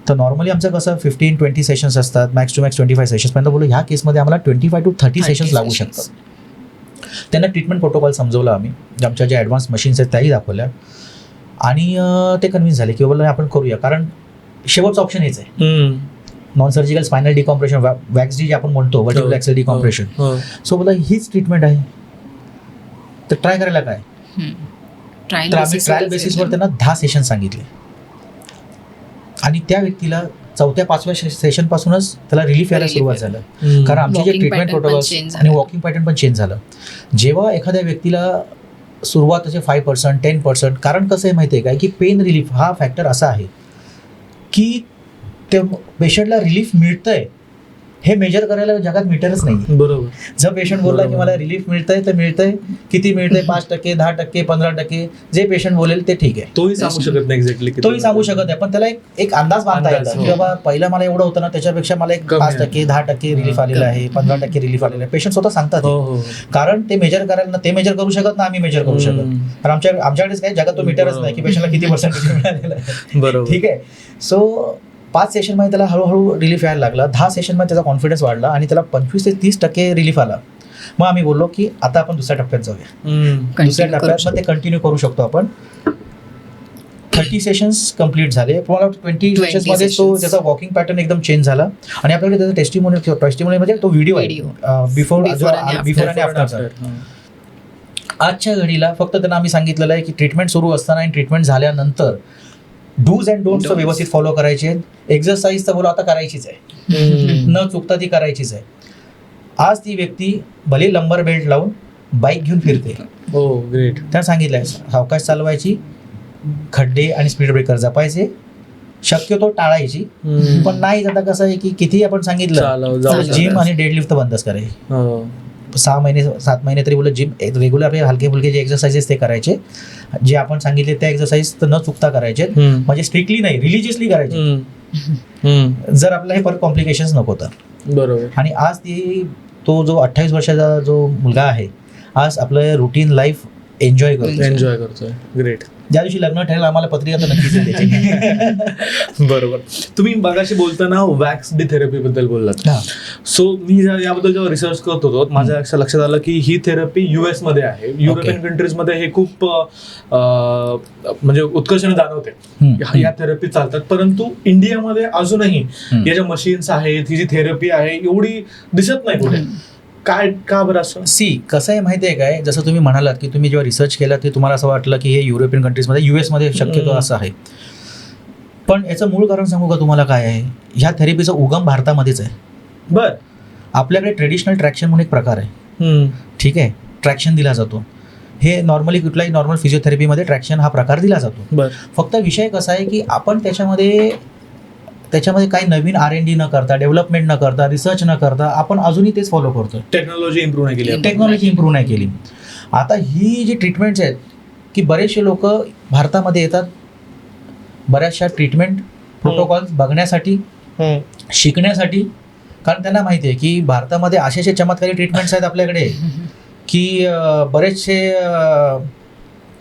तर नॉर्मली आमचं कसं 15-20 सेशन्स असतात, मॅक्स टू मॅक्स 25 सेशन्सपर्यंत. बोलो ह्या केसमध्ये आम्हाला 25 to 30 सेशन्स लागू शकतात. त्यांना ट्रीटमेंट प्रोटोकॉल समजवलं आम्ही, आमच्या ज्या ॲडव्हान्स मशीन्स आहेत त्याही दाखवल्या आणि ते कन्व्हिन्स झाले की बोला आपण करूया, कारण शेवटचं ऑप्शन हेच आहे, non surgical spinal decompression, VAX D जे आपण म्हणतो, वर्टिब्रल ॲक्सल डिकॉम्प्रेशन. सो बोला हीच ट्रीटमेंट आहे, तर ट्राय करायला काय. तर आम्ही ट्रायल बेसिसवर त्यांना 10 सेशन सांगितले आणि त्या व्यक्तीला 4-5व्या सेशन पासूनच त्याला रिलीफ यायला सुरुवात झालं, कारण आमचे जे ट्रीटमेंट प्रोटोकॉल्स आणि वॉकिंग पॅटर्न पण चेंज झालं. जेव्हा एखाद्या व्यक्तीला सुरुवातीचे 5%, 10%, कारण कसं आहे माहिती आहे काय की पेन रिलीफ हा फॅक्टर असा आहे की ते पेशंटला रिलीफ मिळतंय हे मेजर करायला जगात मीटरच नाही. बरोबर. जर पेशंट बोलला की मला रिलीफ मिळतंय तर मिळतंय, किती मिळतंय, 5%, 10%, 15%, जे पेशंट बोलेल ते ठीक आहे. तोही सांगू शकत नाही एक्झॅक्टली, तोही सांगू शकत नाही, पण त्याला एक अंदाज बांधता येतो की बाबा पहिलं मला एवढं होतं ना, त्याच्यापेक्षा मला एक 5%, 10% रिलीफ आलेलं आहे, 15% रिलीफ आलेलं आहे. पेशंट स्वतः सांगतात, कारण ते मेजर करायला ना, ते मेजर करू शकत ना, आम्ही मेजर करू शकत. कारण आमच्याकडेच काय जगात तो मीटरच नाही की पेशंटला किती पर्सेंटेज मिळालेलं आहे. बरोबर. ठीक आहे. सो 5 सेशनमध्ये त्याला हळूहळू रिलीफ यायला लागला. 10 सेशनमध्ये त्याचा कॉन्फिडन्स वाढला आणि त्याला 25 ते 30% रिलीफ आला. मग आम्ही बोललो की आता आपण दुसऱ्या टप्प्यात जाऊया. दुसऱ्या टप्प्यात मग ते कंटिन्यू करू शकतो आपण. 30 सेशन्स कंप्लीट झाले. तुम्हाला 20 सेशन्समध्ये तो त्याचा वॉकिंग पॅटर्न एकदम चेंज झाला आणि आपल्याकडे त्याचा टेस्टिमोनियल म्हणजे तो व्हिडिओ आहे बिफोर आणि आफ्टर. आजच्या घडीला फक्त त्यांना आम्ही सांगितलेलं आहे की ट्रीटमेंट सुरू असताना आणि ट्रीटमेंट झाल्यानंतर डूज अँड डोंट्स व्यवस्थित फॉलो करायचे. एक्झरसाईज तर बोला आता करायचीच आहे, न चुकता ती करायचीच आहे. आज ती व्यक्ती भले लंबर बेल्ट लावून बाईक घेऊन फिरते. हो ग्रेट. त्यांना सांगितलंय सावकाश चालवायची, खड्डे आणि स्पीड ब्रेकर जपायचे, शक्यतो टाळायची. पण नाही आता कसं आहे की किती आपण सांगितलं जिम आणि डेडलिफ्ट तर बंदच करायची. 6 महिने 7 महिने तरी बोललं जिम रेग्युलर आपले हलके फुलके जे एक्सरसाइजेस ते करायचे, जे आपण सांगितले त्या एक्सरसाइज तर न चुकता करायचे, म्हणजे स्ट्रिक्टली नाही रिलिजियसली करायचे, जर आपल्याला हे परत कॉम्प्लिकेशन्स नको तर. बरोबर. आणि आज तो जो 28 वर्षाचा जो मुलगा आहे आज आपलं रुटीन लाईफ एन्जॉय करतोय. ग्रेट. ज्या दिवशी लग्न ठरेल आम्हाला पत्रिका तर नक्कीच द्यायची. बरोबर. तुम्ही मगाशी बोलताना वॅक्स डी थेरपी बद्दल बोललात. सो मी याबद्दल जेव्हा रिसर्च करत होतो माझ्या लक्षात आलं की ही थेरपी US मध्ये आहे. युरोपियन कंट्रीजमध्ये हे खूप म्हणजे उत्कर्षाने जाणवते या थेरपी चालतात, परंतु इंडियामध्ये अजूनही या ज्या मशीन्स आहेत, ही जी थेरपी आहे एवढी दिसत नाही कुठे. काय का बरं असं? कसं आहे माहिती आहे काय, जसं तुम्ही म्हणालात की तुम्ही जेव्हा रिसर्च केला ते तुम्हाला असं वाटलं की हे युरोपियन कंट्रीजमध्ये US मध्ये शक्यतो असं आहे, पण याचं मूळ कारण सांगू का तुम्हाला काय आहे. ह्या थेरपीचा उगम भारतामध्येच आहे. बर. आपल्याकडे ट्रेडिशनल ट्रॅक्शन म्हणून एक प्रकार आहे. ठीक आहे, ट्रॅक्शन दिला जातो. हे नॉर्मली कुठल्याही नॉर्मल फिजिओथेरपीमध्ये ट्रॅक्शन हा प्रकार दिला जातो. फक्त विषय कसा आहे की आपण त्याच्यामध्ये काही नवीन R&D न करता, डेव्हलपमेंट न करता, रिसर्च न करता आपण अजूनही तेच फॉलो करतो. टेक्नॉलॉजी इम्प्रूव्ह नाही केली. आता ही जी ट्रीटमेंट्स आहेत की बरेचसे लोक भारतामध्ये येतात बऱ्याचशा ट्रीटमेंट प्रोटोकॉल्स बघण्यासाठी, शिकण्यासाठी, कारण त्यांना माहिती आहे की भारतामध्ये असे चमत्कारी ट्रीटमेंट्स आहेत आपल्याकडे की बरेचसे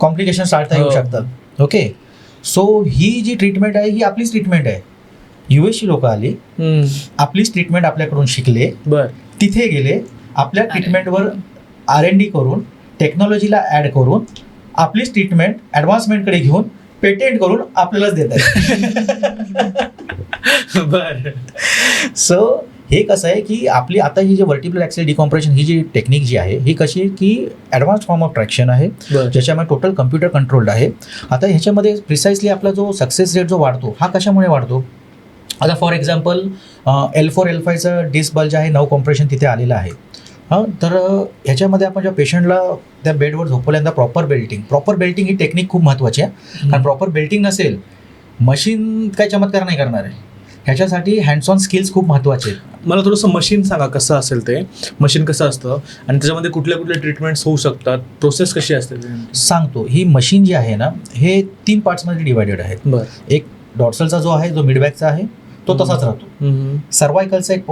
कॉम्प्लिकेशन्स टाळता येऊ शकतात. ओके. सो ही जी ट्रीटमेंट आहे ही आपलीच ट्रीटमेंट आहे. युएसची लोक आली, आपलीच ट्रीटमेंट आपल्याकडून शिकले, बर तिथे गेले, आपल्या ट्रीटमेंटवर R&D करून टेक्नॉलॉजीला ऍड करून आपलीच ट्रीटमेंट ऍडव्हान्समेंटकडे घेऊन पेटेंट करून आपल्यालाच देतात. बर सो हे कसं आहे की आपली आता ही जी वर्टिब्रल ॲक्सिल डिकॉम्प्रेशन ही जी टेक्निक जी आहे ही कशी आहे की ॲडव्हान्स फॉर्म ऑफ ट्रॅक्शन आहे, बर ज्याच्यामध्ये टोटल कम्प्युटर कंट्रोल्ड आहे. आता ह्याच्यामध्ये प्रिसाइसली आपला जो सक्सेस रेट जो वाढतो हा कशामुळे वाढतो. आता फॉर एक्झाम्पल L4 L5चं डिस्क बल्ज आहे, 9 कॉम्प्रेशन तिथे आलेलं आहे. हां, तर ह्याच्यामध्ये आपण जेव्हा पेशंटला त्या बेडवर झोपवल्यानंतर प्रॉपर बेल्टिंग ही टेक्निक खूप महत्त्वाची आहे. कारण प्रॉपर बेल्टिंग नसेल मशीन काय चमत्कार नाही करणार आहे. ह्याच्यासाठी हँड्स ऑन स्किल्स खूप महत्त्वाचे आहेत. मला थोडंसं मशीन सांगा कसं असेल ते मशीन कसं असतं आणि त्याच्यामध्ये कुठल्या कुठल्या ट्रीटमेंट्स होऊ शकतात, प्रोसेस कशी असते सांगतो. ही मशीन जी आहे ना हे 3 पार्ट्समध्ये डिवायडेड आहे. बर एक डॉर्सलचा जो आहे जो मिडबॅकचा आहे तो तसाच राहतो. सर्वायकलचा एक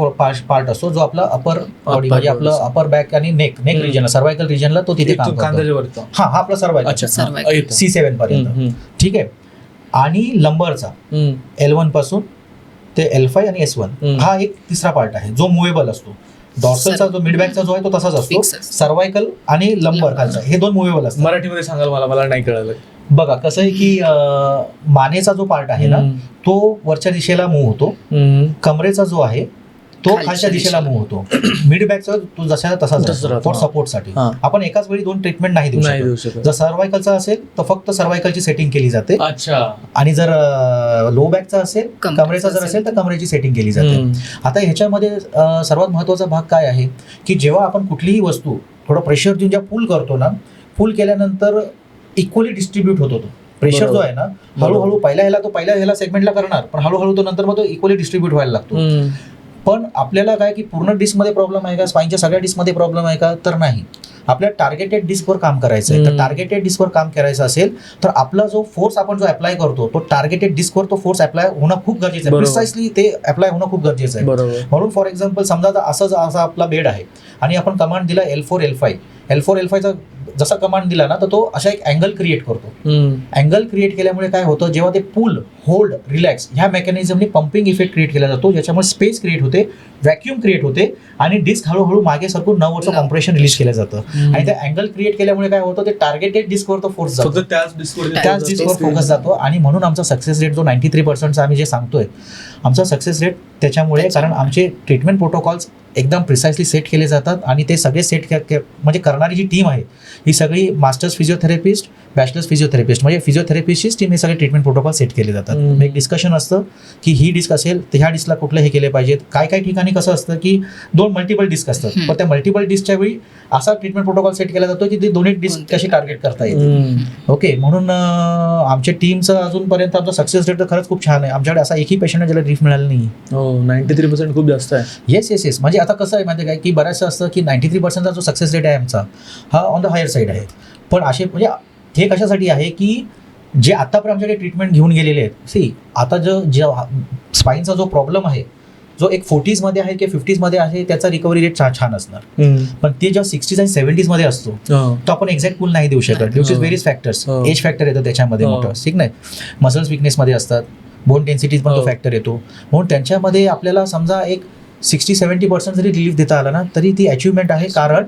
पार्ट असतो जो आपला अपर बॉडी म्हणजे आपलं अपर बॅक आणि नेक रिजनला सर्वायकल रिजनला तो तिथे काम करतो. खांद्याच्या वरती. हा आपला सर्वायकल Cervical. C7 पर्यंत, ठीक आहे. आणि लंबरचा L1 पासून ते L5 आणि S1 हा एक तिसरा पार्ट आहे जो मुव्हेबल असतो. डॉर्सलचा जो मिडबॅकचा जो आहे तो तसाच असतो. Fix असतो. सर्वायकल आणि लंबर खालचा हे 2 मुव्हेबल असतात. मराठीमध्ये सांगाल मला नाही कळलं. बघा कसं आहे की मानेचा जो पार्ट आहे ना तो वरच्या दिशेला मूव्ह होतो, कमरेचा जो आहे तो खालच्या दिशेला मूव्ह होतो, मिडबॅकचा तो जसा तसाच राहतो. फॉर सपोर्टसाठी. हा. आपण एकाच वेळी 2 ट्रीटमेंट नाही देऊ शकत. जर सर्वायकलचा असेल तर फक्त सर्वायकलची सेटिंग केली जाते. अच्छा. आणि जर लो बॅकचा असेल कमरेचा कमरेचा जर असेल असेल तर कमरेची सेटिंग केली जाते. आता ह्याच्यामध्ये सर्वात महत्त्वाचा भाग काय आहे की जेव्हा आपण कुठलीही वस्तू थोडं प्रेशर देऊन जेव्हा पूल करतो ना, पूल केल्यानंतर इक्वली डिस्ट्रीब्यूट होतो तो प्रेशर जो आहे ना. हळूहळू पहिल्या ह्याला सेगमेंटला करणार पण हळूहळू तो नंतर मग तो इक्वली डिस्ट्रीब्यूट व्हायला लागतो. पण आपल्याला काय की पूर्ण डिस्कमध्ये प्रॉब्लेम आहे का, स्पाईनच्या सगळ्या डिस्कमध्ये प्रॉब्लेम आहे का, तर नाही. आपल्याला टार्गेटेड डिस्कवर काम करायचं आहे. तर टार्गेटेड डिस्कवर काम करायचं असेल तर आपला जो फोर्स आपण जो अप्लाय करतो तो टार्गेटेड डिस्कवर तो फोर्स अप्लाय होणं खूप गरजेचं आहे. प्रिसाइसली ते अप्लाय होणं खूप गरजेचं आहे. म्हणून फॉर एक्झाम्पल समजा असा आपला बेड आहे आणि आपण कमांड दिला L4 L5चा जसा कमांड दिला ना तर तो अशा एक अँगल क्रिएट करतो. अँगल क्रिएट केल्यामुळे काय होतं, जेव्हा ते पुल होल्ड रिलॅक्स ह्या मेकॅनिझमनी पंपिंग इफेक्ट क्रिएट केला जातो, ज्याच्यामुळे स्पेस क्रिएट होते, व्हॅक्यूम क्रिएट होते आणि डिस्क हळूहळू मागे सरकून नर्वचं कॉम्प्रेशन रिलीज केलं जातं. आणि ते अँगल क्रिएट केल्यामुळे काय होतं, ते टार्गेटेड डिस्कवर तो फोर्स जातो, त्याच डिस्कवर फोकस जातो. आणि म्हणून आमचा सक्सेस रेट जो 93% आम्ही जे सांगतोय आमचा सक्सेस रेट त्याच्यामुळे, कारण आमचे ट्रीटमेंट प्रोटोकॉल्स एकदम प्रिसाइसली सेट केले जातात आणि ते सगळे सेट म्हणजे करणारी जी टीम आहे ही सगळी मास्टर्स फिजिओथेरपिस्ट, बॅचलर्स फिजिओथेरपिस्ट म्हणजे फिजिओथेरपिस्टचीच टीम हे सगळे ट्रीटमेंट प्रोटोकॉल सेट केले जातात. एक डिस्कशन असतं की ही डिस्क असेल तर ह्या डिस्कला कुठलं हे केले पाहिजेत. काही ठिकाणी कसं असतं की 2 मल्टिपल डिस्क असतात, पण त्या मल्टिपल डिस्कच्या वेळी असा ट्रीटमेंट प्रोटोकॉल सेट केला जातो की ते दोन्ही डिस्क कशी टार्गेट करता येते. ओके, म्हणून आमच्या टीमचं अजूनपर्यंत आमचा सक्सेस रेट तर खरंच खूप छान आहे. आमच्याकडे असा एकही पेशंट ज्याला ड्रीफ मिळालं नाही. 93% खूप जास्त आहे. येस म्हणजे आता कसं आहे माहिती काय की बऱ्याचशा असतं की 93%चा जो सक्सेस रेट आहे आमचा हा ऑन द हायर साईड आहे. पण असे म्हणजे हे कशासाठी आहे की जे आतापर्यंत आमच्याकडे ट्रीटमेंट घेऊन गेलेले आहेत, आता जो स्पाईनचा जो प्रॉब्लेम आहे जो एक 40s मध्ये आहे किंवा 50s मध्ये आहे त्याचा रिकव्हरी रेट छान असणार. पण ते जेव्हा 60s आणि 70s मध्ये असतो तो आपण एक्झॅक्ट पूल नाही देऊ शकत due to various factors. Age factor येतं त्याच्यामध्ये मोठं, ठीक नाही. मसल्स विकनेसमध्ये असतात, बोन डेन्सिटीज पण तो फॅक्टर येतो. म्हणून त्यांच्यामध्ये आपल्याला समजा एक 60-70% जरी रिलीफ देता आला ना तरी ती अचिव्हमेंट आहे, कारण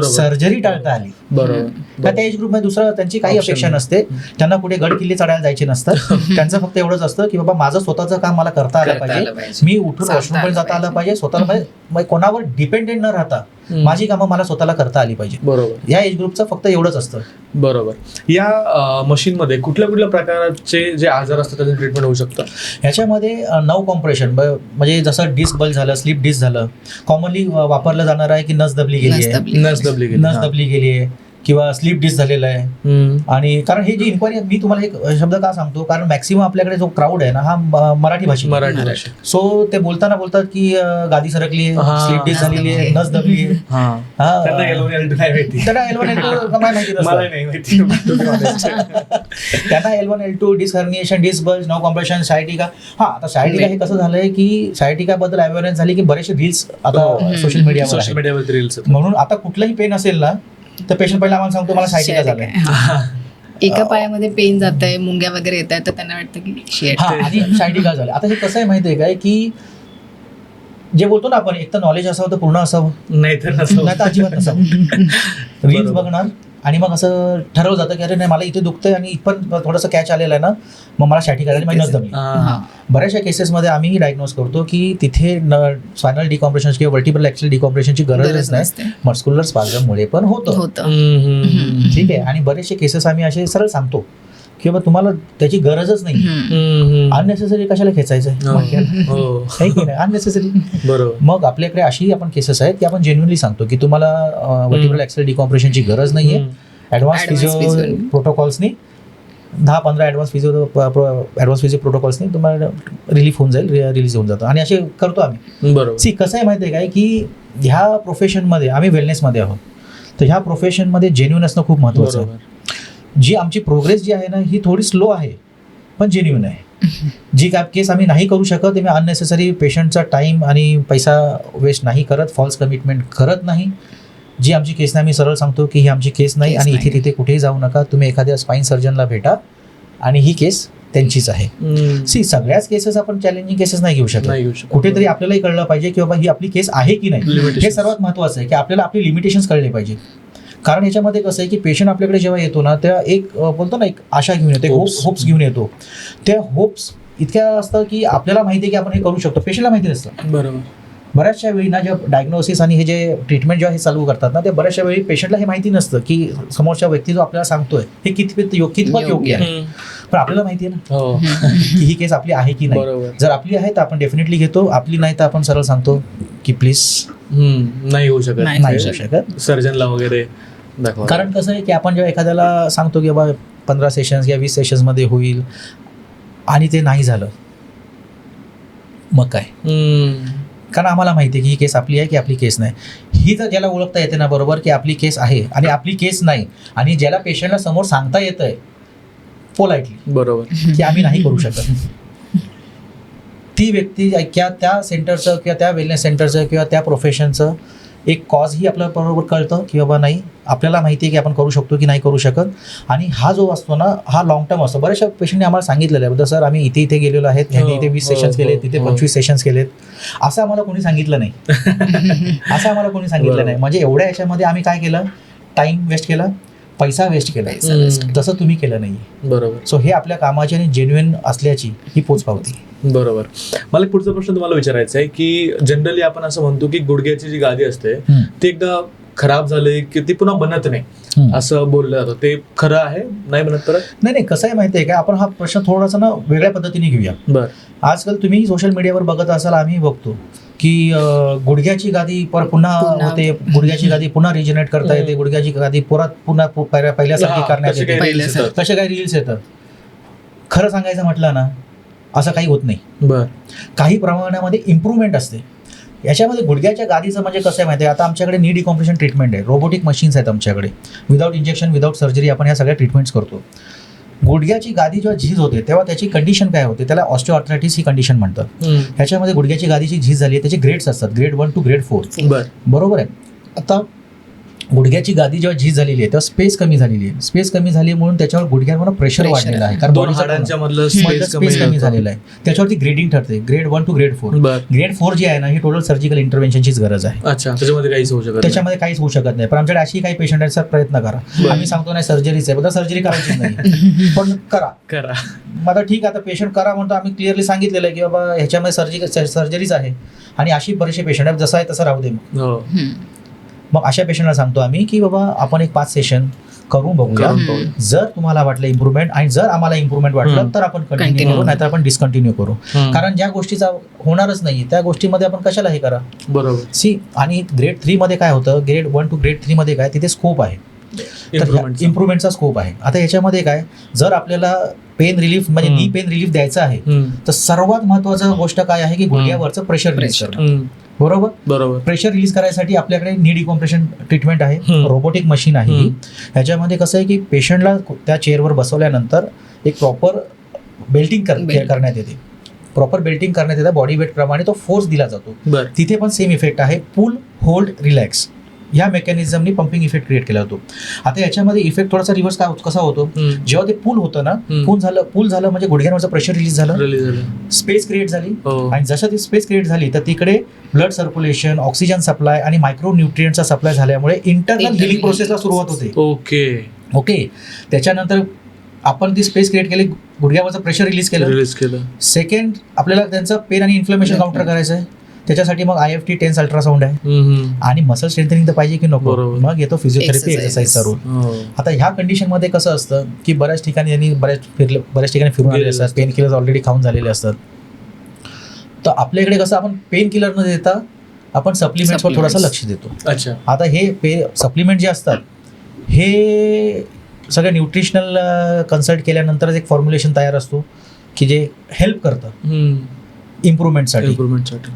सर्जरी टाळता आली. बरोबर. त्या एज ग्रुपमध्ये दुसरं त्यांची काही अपेक्षा नसते, त्यांना कुठे गड किल्ले चढायला जायचे नसतात. त्यांचं फक्त एवढंच असतं की बाबा माझं स्वतःचं काम मला करता आलं पाहिजे, मी उठून वॉशरूम पण जाता आलं पाहिजे, स्वतःला कोणावर डिपेंडेंट न राहता माझी कामं मला स्वतःला करता आली पाहिजे. बरोबर. या एज ग्रुपचं फक्त एवढंच असतं. बरोबर. या मशीनमध्ये कुठल्या कुठल्या प्रकारचे जे आजार असतात त्याचं ट्रीटमेंट होऊ शकतं. ह्याच्यामध्ये 9 कॉम्प्रेशन म्हणजे जसं डिस्क बल्ज झालं, स्लिप डिस्क झालं, कॉमनली वापरलं जाणार आहे की नस दबली गेली आहे, नस दबली गेली आहे किंवा स्लीप डिस्क झालेला आहे. आणि कारण हे जी इन्क्वायरी मी तुम्हाला एक शब्द का सांगतो, कारण मॅक्सिमम आपल्याकडे जो क्राऊड आहे ना हा मराठी भाषेत. सो ते बोलतात की गादी सरकली आहे, स्लीप डिस्क झालेली आहे, नस दबली आहे. त्यांना L1 L2 disc herniation, disc bulge, no compression, sciatica. आता सायटिका हे कसं झालंय की सायटिका बद्दल अवेअरनेस झाली की बरेचसे रील्स आता सोशल मीडियावर. म्हणून आता कुठलंही पेन असेल ना तर पेशंट पहिला आम्हाला सांगतो मला सायटिका झालंय. एका पायामध्ये पेन जात आहे, मुंग्या वगैरे येत आहेत, तर त्यांना वाटतं की शेट. हा, आणि सायटिका झालं. आता हे कसं आहे माहिती आहे काय, की जे बोलतो ना आपण, एक तर नॉलेज असावं तर पूर्ण असावं, नाही तर नाही तर अजिबात नसावं. रील्स बघणार आणि मग असं ठरवलं जातं की अरे नाही, मला इथे दुखतंय आणि इथं थोडंसं कॅच आलेलं आहे ना, मग मला शॅटी करायला माझी नस जमली. बऱ्याचशा केसेसमध्ये आम्ही डायग्नोज करतो की तिथे स्पायनल डिकॉम्प्रेशन किंवा वर्टिब्रल ॲक्सिल डिकॉम्प्रेशनची गरजच नाही, मस्क्युलर स्पाझममुळे पण होतं. ठीक आहे. आणि बरेचसे केसेस आम्ही असे सरळ सांगतो की बाबा तुम्हाला त्याची गरजच नाही, अननेसेसरी कशाला खेचायचं अननेसेसरी. बरोबर. मग आपल्याकडे अशी आपण केसेस आहेत की आपण जेन्युअनली सांगतो की तुम्हाला वर्टिब्रल ॲक्सिल डिकॉम्प्रेशनची गरज नाहीये, ॲडव्हान्स फिजिओ प्रोटोकॉल्सनी 10-15 ॲडव्हान्स फिजिओ प्रोटोकॉल्सनी तुम्हाला रिलीफ होऊन जाईल, रिलीज होऊन जातं. आणि असे करतो आम्ही. बरोबर. सी कसं आहे माहिती आहे काय, की ह्या प्रोफेशनमध्ये आम्ही वेलनेसमध्ये आहोत, तर ह्या प्रोफेशनमध्ये जेन्युइन असणं खूप महत्त्वाचं आहे. जी आमची प्रोग्रेस जी आहे ना, ही थोडी स्लो आहे पण जेन्युइन आहे. जी काय केस आम्ही नाही करू शकत, आम्ही अननेसेसरी पेशंटचा टाईम आणि पैसा वेस्ट नाही करत, फॉल्स कमिटमेंट करत नाही. जी आमची केस नाही, आम्ही सरळ सांगतो की ही आमची केस नाही आणि इथे तिथे कुठेही जाऊ नका, तुम्ही एखाद्या स्पाईन सर्जनला भेटा आणि ही केस त्यांचीच आहे. सी सगळ्याच केसेस आपण चॅलेंजिंग केसेस नाही घेऊ शकत. कुठेतरी आपल्यालाही कळलं पाहिजे की बाबा ही आपली केस आहे की नाही. हे सर्वात महत्त्वाचं आहे की आपल्याला आपली लिमिटेशन्स कळले पाहिजे. कारण याच्यामध्ये कसं आहे की पेशंट आपल्याकडे जेव्हा येतो ना, तेव्हा एक बोलतो ना, एक आशा घेऊन येतो, होप्स घेऊन येतो. त्या होप्स इतक्या असतं की आपल्याला माहिती आहे की आपण हे करू शकतो, पेशंटला माहिती नसतं. बरोबर. बऱ्याचशा वेळी ना, जेव्हा डायग्नोसिस आणि हे जे ट्रीटमेंट जेव्हा हे चालू करतात ना, ते बऱ्याचशा वेळी पेशंटला हे माहिती नसतं की समोरच्या व्यक्ती जो आपल्याला सांगतोय हे कितपत योग्य आहे. पण आपल्याला माहिती आहे ना की ही केस आपली आहे की नाही. जर आपली आहे तर आपण डेफिनेटली घेतो, आपली नाही तर आपण सरळ सांगतो की प्लीज नाही होऊ शकत सर्जनला वगैरे. कारण कसं आहे की आपण जेव्हा एखाद्याला सांगतो की बाबा 15 सेशन्स या 20 सेशन्समध्ये होईल आणि ते नाही झालं, मग काय. कारण आम्हाला माहिती आहे की ही केस आपली आहे की आपली केस नाही. ही जर ज्याला ओळखता येते ना बरोबर की आपली केस आहे आणि आपली केस नाही, आणि ज्याला पेशंटला समोर सांगता येतंय पोलाइटली बरोबर की आम्ही नाही करू शकत, ती व्यक्ती किंवा त्या सेंटरचं किंवा त्या वेलनेस सेंटरचं किंवा त्या प्रोफेशनचं एक कॉजही आपल्याला बरोबर कळतं की बाबा नाही, आपल्याला माहिती आहे की आपण करू शकतो की नाही करू शकत. आणि हा जो असतो ना, हा लॉंग टर्म असतो. बऱ्याचशा पेशंटने आम्हाला सांगितलेलं आहे, सर आम्ही इथे गेलेलो आहेत, ह्यांनी इथे 20 सेशन्स केले, तिथे 25 सेशन्स केलेत. असं आम्हाला कोणी सांगितलं नाही. असं आम्हाला कोणी सांगितलं नाही. म्हणजे एवढ्या याच्यामध्ये आम्ही काय केलं, टाइम वेस्ट केला, पैसा वेस्ट केला, तसं तुम्ही केलं नाही. बरोबर. सो हे आपल्या कामाची आणि जेन्युइन असल्याची ही पोचपावती. बरोबर. मला एक पुढचा प्रश्न तुम्हाला विचारायचा आहे की जनरली आपण असं म्हणतो की गुडघ्याची जी गादी असते ती एकदा खराब झाली की ती पुन्हा बनत नाही असं बोललं जातं. ते खरं आहे? नाही बनत परत? नाही, कसं आहे माहिती आहे का, आपण हा प्रश्न थोडासा ना वेगळ्या पद्धतीने घेऊया. बरं. आजकाल तुम्ही सोशल मीडियावर बघत असाल, आम्ही बघतो की गुडघ्याची गादी पुन्हा होते, गुडघ्याची गादी पुन्हा रिजनरेट करता येते, गुडघ्याची गादी पुन्हा पहिल्यासारखी करण्यात येते, कसे काही रील्स येतात. खरं सांगायचं म्हटलं ना, असं काही होत नाही. बरं. काही प्रमाणामध्ये इम्प्रूव्हमेंट असते याच्यामध्ये. गुडघ्याच्या गादीचं म्हणजे कसं आहे माहिती आहे, आता आमच्याकडे नी डिकॉम्प्रेशन ट्रीटमेंट आहे, रोबोटिक मशीन्स आहेत आमच्याकडे, विदाऊट इंजेक्शन, विदाऊट सर्जरी आपण ह्या सगळ्या ट्रीटमेंट्स करतो. गुडघ्याची गादी जेव्हा झीज होते तेव्हा त्याची कंडिशन काय होते, त्याला ऑस्टिओआर्थरायटिस ही कंडिशन म्हणतात. ह्याच्यामध्ये गुडघ्याची गादीची झीज झाली आहे, त्याचे ग्रेड्स असतात, ग्रेड 1 to ग्रेड 4. बरोबर आहे. आता गुडघ्याची गादी जेव्हा झीज झालेली आहे तेव्हा स्पेस कमी झालेली आहे. स्पेस कमी झाली म्हणून त्याच्यावर गुडघ्यावर प्रेशर वाढलेलं आहे, कारण स्पेस कमी झालेला आहे. त्याच्यावरती ग्रेडिंग ठरते, ग्रेड 1 to ग्रेड 4. ग्रेड 4 जी आहे ना, ही टोटल सर्जिकल इंटरव्हेन्शनचीच गरज आहे. त्याच्यामध्ये काहीच होऊ शकत नाही. पण आमच्याकडे अशी काही पेशंट आहेत, सर प्रयत्न करा, आम्ही सांगतो नाही सर्जरीच आहे, बघा सर्जरी करायची नाही पण करा. मग ठीक आहे, आता पेशंट करा म्हणतो, आम्ही क्लिअरली सांगितलेलं आहे की बाबा ह्याच्यामध्ये सर्जरीच आहे आणि अशी बरेचसे पेशंट आहेत, जसं आहे तसं राहू दे. मग अशा पेशंटला सांगतो आम्ही की बाबा आपण एक 5 सेशन करून बघूया, जर तुम्हाला वाटलं इम्प्रूव्हमेंट आणि जर आम्हाला इम्प्रूव्हमेंट वाटलं तर आपण कंटिन्यू करू, नाहीतर आपण डिस्कंटिन्यू करू. कारण ज्या गोष्टीचा होणारच नाही त्या गोष्टीमध्ये आपण कशाला हे करा. बरोबर. सी, आणि ग्रेड 3 मध्ये काय होतं, ग्रेड 1 to ग्रेड 3 मध्ये काय, तिथे स्कोप आहे, इम्प्रूव्हमेंटचा स्कोप आहे. आता याच्यामध्ये काय, जर आपल्याला पेन रिलीफ म्हणजे नी पेन रिलीफ द्यायचं आहे तर सर्वात महत्वाचं गोष्ट काय आहे की गुडघ्यावरचं प्रेशर रिलीज करणं. बरोबर. प्रेशर रिलीज करायसाठी आपल्याकडे नी डिकॉम्प्रेशन ट्रीटमेंट आहे, रोबोटिक मशीन आहे. ह्याच्यामध्ये कसं आहे की पेशंटला त्या चेअरवर बसवल्यानंतर एक प्रॉपर बेल्टिंग करण्यात येते, बॉडी वेट प्रमाणे तो फोर्स दिला जातो. तिथे पण सेम इफेक्ट आहे, पुल, होल्ड, रिलॅक्स ह्या मेकॅनिझमनी पंपिंग इफेक्ट क्रिएट केला होतो. आता याच्यामध्ये इफेक्ट थोडासा रिव्हर्स कसा होतो, जेव्हा ते पूल होतं ना, पूल झालं म्हणजे गुडघ्यांवरचं प्रेशर रिलीज झालं, स्पेस क्रिएट झाली, आणि जसं ती स्पेस क्रिएट झाली तर तिकडे ब्लड सर्क्युलेशन, ऑक्सिजन सप्लाय आणि मायक्रो न्यूट्रिएंटचा सप्लाय झाल्यामुळे इंटरनल हिलिंग प्रोसेसला सुरुवात होते. ओके. त्याच्यानंतर आपण ती स्पेस क्रिएट केली, गुडघ्यावरचं प्रेशर रिलीज केलं. सेकंड आपल्याला त्यांचं पेन आणि इन्फ्लेमेशन काउंटर करायचं आहे. त्याच्यासाठी मग IFT टेन्स अल्ट्रासाऊंड आहे, आणि मसल स्ट्रेंथनिंग तर पाहिजे की नको, मग येतो फिजिओथेरपी एक्सरसाइजचा रोल. आता ह्या कंडिशनमध्ये कसं असतं की बऱ्याच ठिकाणी त्यांनी बऱ्याच ठिकाणी फिरून आलेले असतात, पेन किलर्स ऑलरेडी खाऊन झालेले असतात. तर आपल्याकडे कसं आपण पेन किलर न देता आपण सप्लिमेंट्सवर थोडंसं लक्ष देतो. अच्छा. आता हे सप्लिमेंट जे असतात हे सगळं न्यूट्रिशनल कन्सल्ट केल्यानंतरच एक फॉर्म्युलेशन तयार असतो की जे हेल्प करतं इम्प्रूव्हमेंटसाठी.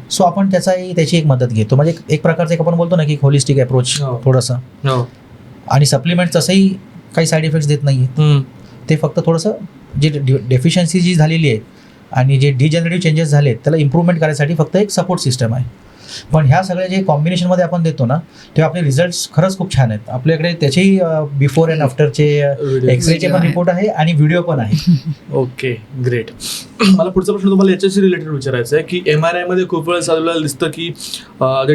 सो आपण त्याची एक मदत घेतो, म्हणजे एक प्रकारचं एक आपण बोलतो ना की होलिस्टिक अप्रोच थोडंसं. आणि सप्लिमेंट तसंही काही साईड इफेक्ट्स देत नाहीये, ते फक्त थोडंसं जे डेफिशियन्सी जी झालेली आहे आणि जे डिजनरेटिव्ह चेंजेस झाले त्याला इम्प्रूव्हमेंट करायसाठी फक्त एक सपोर्ट सिस्टम आहे. पण ह्या सगळ्या जे कॉम्बिनेशनमध्ये आपण देतो ना तेव्हा आपले रिझल्ट खरंच खूप छान आहेत. आपल्याकडे त्याचेही बिफोर अँड आफ्टरचे एक्सरेचे पण रिपोर्ट आहे आणि व्हिडिओ पण आहे. Okay, great. मला पुढचा प्रश्न तुम्हाला याच्याशी रिलेटेड विचारायचा आहे की MRI मध्ये खूप वेळेस आपल्याला दिसतं की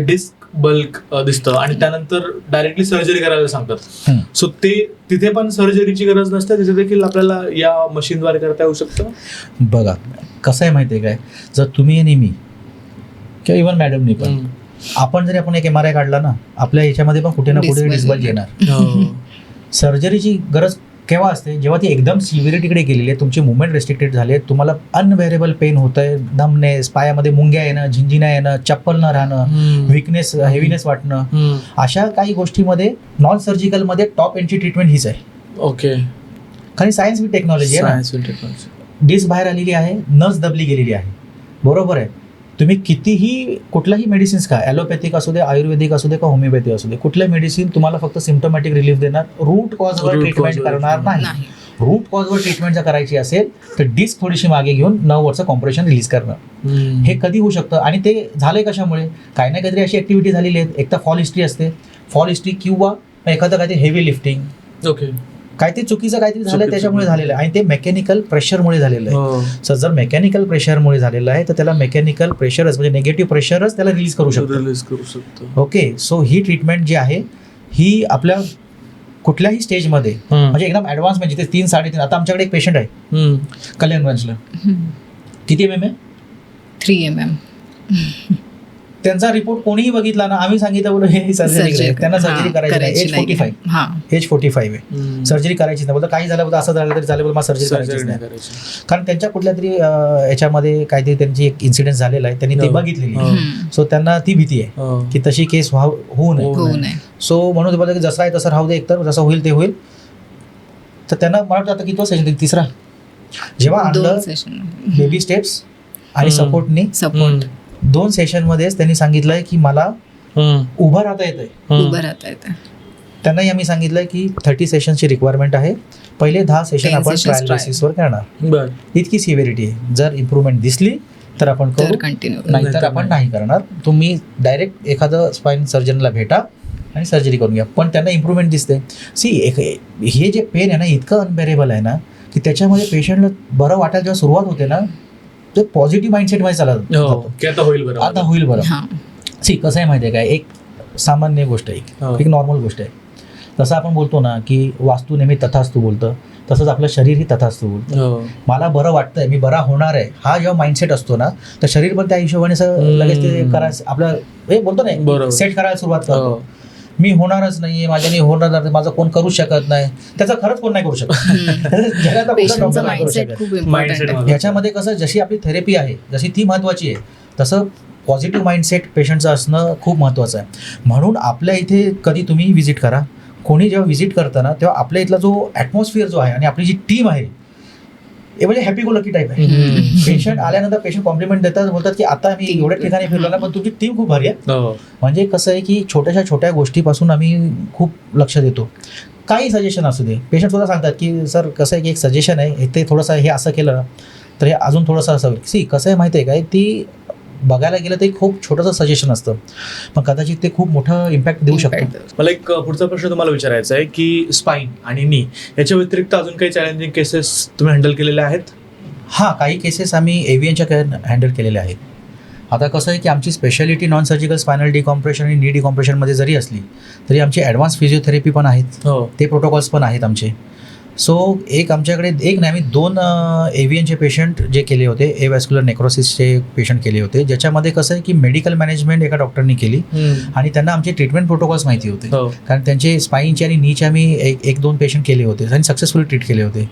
डिस्क बल्क दिसतं आणि त्यानंतर डायरेक्टली सर्जरी करायला सांगतात. सो ते तिथे पण सर्जरीची गरज नसते, तिथे देखील आपल्याला या मशीनद्वारे करता येऊ शकतं. बघा कसं आहे माहिती आहे काय, जर तुम्ही आणि मी किंवा इव्हन मॅडमनी पण आपण जरी आपण एक MRI काढला ना, आपल्या याच्यामध्ये पण कुठे ना कुठे डिस्बल्ज येणार. सर्जरीची गरज केव्हा असते, जेव्हा ती एकदम सिव्हिरिटीकडे गेलेली आहे, तुमचे मुवमेंट रेस्ट्रिक्टेड झाले, तुम्हाला अनवेरेबल पेन होत आहे, दमनेस, पायामध्ये मुंग्या येणं, झिंजिना येणं, चप्पल न राहणं, विकनेस, हेवीनेस वाटणं, अशा काही गोष्टीमध्ये नॉन सर्जिकलमध्ये टॉप एंडची ट्रीटमेंट हीच आहे. ओके. कारण सायन्स विथ टेक्नॉलॉजी आहे. डिस्क बाहेर आलेली आहे, नस दबली गेलेली आहे, बरोबर आहे. तुम्ही कितीही कुठलाही मेडिसिन्स खा, ॲलोपॅथिक असू दे, आयुर्वेदिक असू दे का होमिओपॅथी असू दे, कुठल्या मेडिसिन तुम्हाला फक्त सिम्प्टोमॅटिक रिलीफ देणार, रूट कॉजवर ट्रीटमेंट करणार नाही. रूट कॉजवर ट्रीटमेंट जर करायची असेल तर डिस्क थोडीशी मागे घेऊन नर्ववरचं कॉम्प्रेशन रिलीज करणं, हे कधी होऊ शकतं. आणि ते झालंय कशामुळे, काही ना काहीतरी अशी ऍक्टिव्हिटी झालेली आहेत. एक तर फॉल हिस्ट्री असते, फॉल हिस्ट्री किंवा एखादं काहीतरी हेवी लिफ्टिंग, ओके, काहीतरी चुकीचं काहीतरी झालं त्याच्यामुळे झालेलं आहे, आणि ते मेकॅनिकल प्रेशरमुळे झालेलं आहे. सर जर मेकॅनिकल प्रेशरमुळे झालेलं आहे तर त्याला मेकॅनिकल प्रेशरच म्हणजे निगेटिव्ह प्रेशरच त्याला रिलीज करू शकतो. ओके. सो ही ट्रीटमेंट जी आहे ही आपल्या कुठल्याही स्टेजमध्ये म्हणजे एकदम ऍडव्हान्स म्हणजे ते 3-3.5. आता आमच्याकडे एक पेशंट आहे कल्याणगंजला, किती MM आहे? 3 mm. त्यांचा रिपोर्ट कोणीही बघितला ना, आम्ही सांगितलं बोलू हे सर्जरी, त्यांना सर्जरी करायची नाही, एज 45 आहे, सर्जरी करायची नाही. बोलतो काही झालं बोलतो, असं झालं तरी चालेल, मला सर्जरी करायची नाही. कारण त्यांच्या कुठल्या तरी याच्यामध्ये काहीतरी त्यांची एक इन्सिडेंट झालेला आहे, त्यांनी ते बघितलेली, सो त्यांना ती भीती आहे की तशी केस होऊ नये. सो म्हणून बोलतो की जसं आहे तसं राहू दे, एकतर जसं होईल ते होईल. तर त्यांना मला वाटतं आता किती सेशन, तिसरा, जेव्हा आणलं बेबी स्टेप्स आणि सपोर्टनी, 2 सेशनमध्येच त्यांनी सांगितलंय की मला उभं राहता येतंय. त्यांनाही आम्ही सांगितलंय की 30 सेशनची रिक्वायरमेंट आहे, पहिले 10 सेशन आपण ट्रायल बेसिसवर करणार. इतकी सिव्हिरिटी आहे, जर इम्प्रूव्हमेंट दिसली तर आपण करू, नाहीतर आपण नाही करणार. तुम्ही डायरेक्ट एखादं स्पाइन सर्जनला भेटा आणि सर्जरी करून घ्या. पण त्यांना इम्प्रूव्हमेंट दिसते. हे जे पेन आहे ना इतकं अनबेरेबल आहे ना की त्याच्यामध्ये पेशंटला बरं वाटायला जेव्हा सुरुवात होते ना, ते पॉझिटिव्ह माइंडसेट मध्ये चालत आता होईल बरं. सी कसं आहे माहिती आहे काय, एक सामान्य गोष्ट आहे, एक नॉर्मल गोष्ट आहे. जसं आपण बोलतो ना की वास्तू नेहमी तथास्तू बोलतं, तसंच आपलं शरीर ही तथास्तू बोलतं. मला बरं वाटतंय, मी बरा होणार आहे, हा जेव्हा माइंडसेट असतो ना तर शरीर पण त्या हिशोबाने लगेच ते करायचं आपलं हे बोलतो ना, सेट करायला सुरुवात करतो. मी होणारच नाहीये, माझ्याने होणार नाही, माझं कोण करू शकत नाही, त्याचा खरंच कोण नाही करू शकत. याच्यामध्ये कसं जशी आपली थेरपी आहे जशी ती महत्वाची आहे, तसं पॉझिटिव्ह माइंडसेट पेशंटचं असणं खूप महत्वाचं आहे. म्हणून आपल्या इथे कधी तुम्ही व्हिजिट करा, कोणी जेव्हा व्हिजिट करतं ना तेव्हा आपल्या इथला जो ॲटमॉस्फिअर जो आहे आणि आपली जी टीम आहे हे म्हणजे हॅपी गो लकी टाईप आहे. पेशंट आल्यानंतर पेशंट कॉम्प्लिमेंट देतात, बोलतात की आता मी एवढ्या ठिकाणी फिरलो ना पण तुमची टीम खूप भारी आहे. म्हणजे कसं आहे की छोट्या गोष्टीपासून आम्ही खूप लक्ष देतो. काही सजेशन असू दे, पेशंट सुद्धा सांगतात की सर कसं आहे की एक सजेशन आहे, ते थोडंसं हे असं केलं तर हे अजून थोडंसं असं होईल. सी कसं आहे माहिती आहे काय, ती बघायला गेलं तर एक खूप छोटंसं सजेशन असतं, पण कदाचित ते खूप मोठं इम्पॅक्ट देऊ शकतं. Impact. मला एक पुढचा प्रश्न तुम्हाला विचारायचा आहे की स्पाईन आणि नी याच्या व्यतिरिक्त अजून काही चॅलेंजिंग केसेस तुम्ही हँडल केलेल्या आहेत? हां, काही केसेस आम्ही एव्हीएनच्या हँडल केलेल्या आहेत. आता कसं आहे की आमची स्पेशालिटी नॉन सर्जिकल स्पायनल डिकॉम्प्रेशन आणि नी डिकॉम्प्रेशनमध्ये जरी असली तरी आमची ॲडव्हान्स फिजिओथेरपी पण आहेत, हो. ते प्रोटोकॉल्स पण आहेत आमचे. सो आमच्याकडे नाही, आम्ही 2 एव्हीएनचे पेशंट जे केले होते, एव्हॅस्क्युलर नेक्रोसिसचे पेशंट केले होते, ज्याच्यामध्ये कसं आहे की मेडिकल मॅनेजमेंट एका डॉक्टरनी केली आणि त्यांना आमचे ट्रीटमेंट प्रोटोकॉल्स माहिती होते, हो. कारण त्यांचे स्पाईनचे आणि नीचे आम्ही 1-2 पेशंट केले होते आणि सक्सेसफुली ट्रीट केले होते.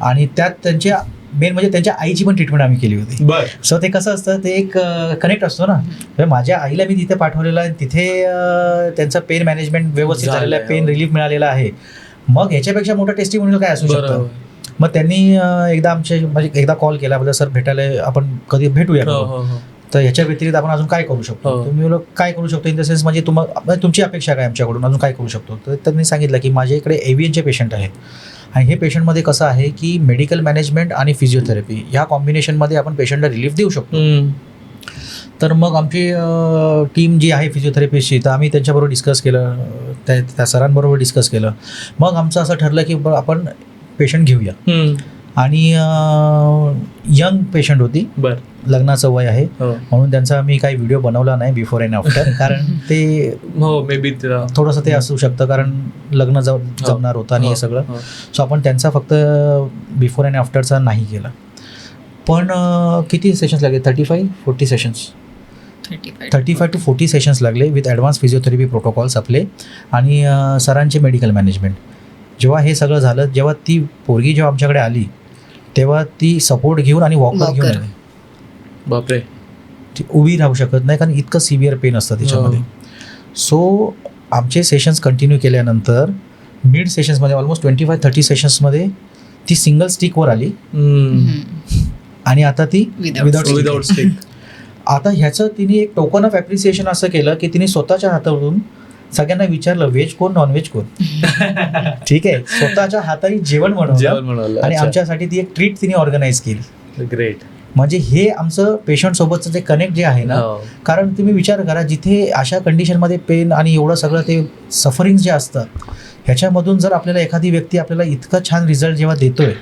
आणि त्यात त्यांच्या मेन म्हणजे त्यांच्या आईची पण ट्रीटमेंट आम्ही केली होती. बर. सो ते कसं असतं, ते एक कनेक्ट असतो ना. तर माझ्या आईला मी तिथे पाठवलेलं आहे, तिथे त्यांचं पेन मॅनेजमेंट व्यवस्थित झालेलं आहे, पेन रिलीफ मिळालेला आहे. मग ह्याच्यापेक्षा मोठं टेस्टिमोनियल काय असू शकतं. मग त्यांनी एकदा कॉल केला, बोलला सर भेटायला आपण कधी भेटूया का? तर ह्याच्या व्यतिरिक्त आपण अजून काय करू शकतो? हो. तुम्ही काय करू शकतो इन द सेन्स, म्हणजे तुमची अपेक्षा काय आमच्याकडून, अजून काय करू शकतो? तर त्यांनी सांगितलं की माझ्या इकडे एव्हीएनचे पेशंट आहेत आणि हे पेशंटमध्ये कसं आहे की मेडिकल मॅनेजमेंट आणि फिजिओथेरपी ह्या कॉम्बिनेशनमध्ये आपण पेशंटला रिलीफ देऊ शकतो. तर मग आमची टीम जी आहे फिजिओथेरपिस्टची, तर आम्ही त्यांच्याबरोबर डिस्कस केलं, त्या सरांबरोबर डिस्कस केलं. मग आमचं असं ठरलं की आपण पेशंट घेऊया. आणि यंग पेशंट होती, बर, लग्नाचं वय आहे, हो. म्हणून त्यांचा आम्ही काही व्हिडिओ बनवला नाही बिफोर अँड आफ्टर, कारण ते हो मे बी थोडंसं ते असू शकतं, कारण लग्न जमणार होतं आणि हे सगळं. सो आपण त्यांचा फक्त बिफोर अँड आफ्टरचा नाही केला. पण किती सेशन्स लागले? 35-40 सेशन्स, 35 to 40 सेशन्स लागले विथ ॲडव्हान्स फिजिओथेरपी प्रोटोकॉल्स आपले आणि सरांचे मेडिकल मॅनेजमेंट. जेव्हा हे सगळं झालं, जेव्हा ती पोरगी जेव्हा आमच्याकडे आली तेव्हा ती सपोर्ट घेऊन आणि वॉकर घेऊन आली. बापरे. ती उभी राहू शकत नाही, कारण इतकं सिव्हिअर पेन असतं त्याच्यामध्ये. सो आमचे सेशन्स कंटिन्यू केल्यानंतर मिड सेशन्समध्ये ऑलमोस्ट 25-30 सेशन्समध्ये ती सिंगल स्टिकवर आली आणि आता ती विदाउट स्टिक. आता ह्याचं तिने एक टोकन ऑफ ॲप्रिसिएशन असं केलं की तिने स्वतःच्या हातावरून सगळ्यांना विचारलं व्हेज कोण नॉनव्हेज कोण. ठीक आहे, स्वतःच्या हाताने जेवण बनवलं आणि आमच्यासाठी ती एक ट्रीट तिने ऑर्गनाईज केली. ग्रेट. म्हणजे हे आमचं पेशंट सोबतचं जे कनेक्ट जे आहे ना, कारण तुम्ही विचार करा, जिथे अशा कंडिशनमध्ये पेन आणि एवढं सगळं ते सफरिंग जे असतं, ह्याच्यामधून जर आपल्याला एखादी व्यक्ती आपल्याला इतका छान रिझल्ट जेव्हा देतोय,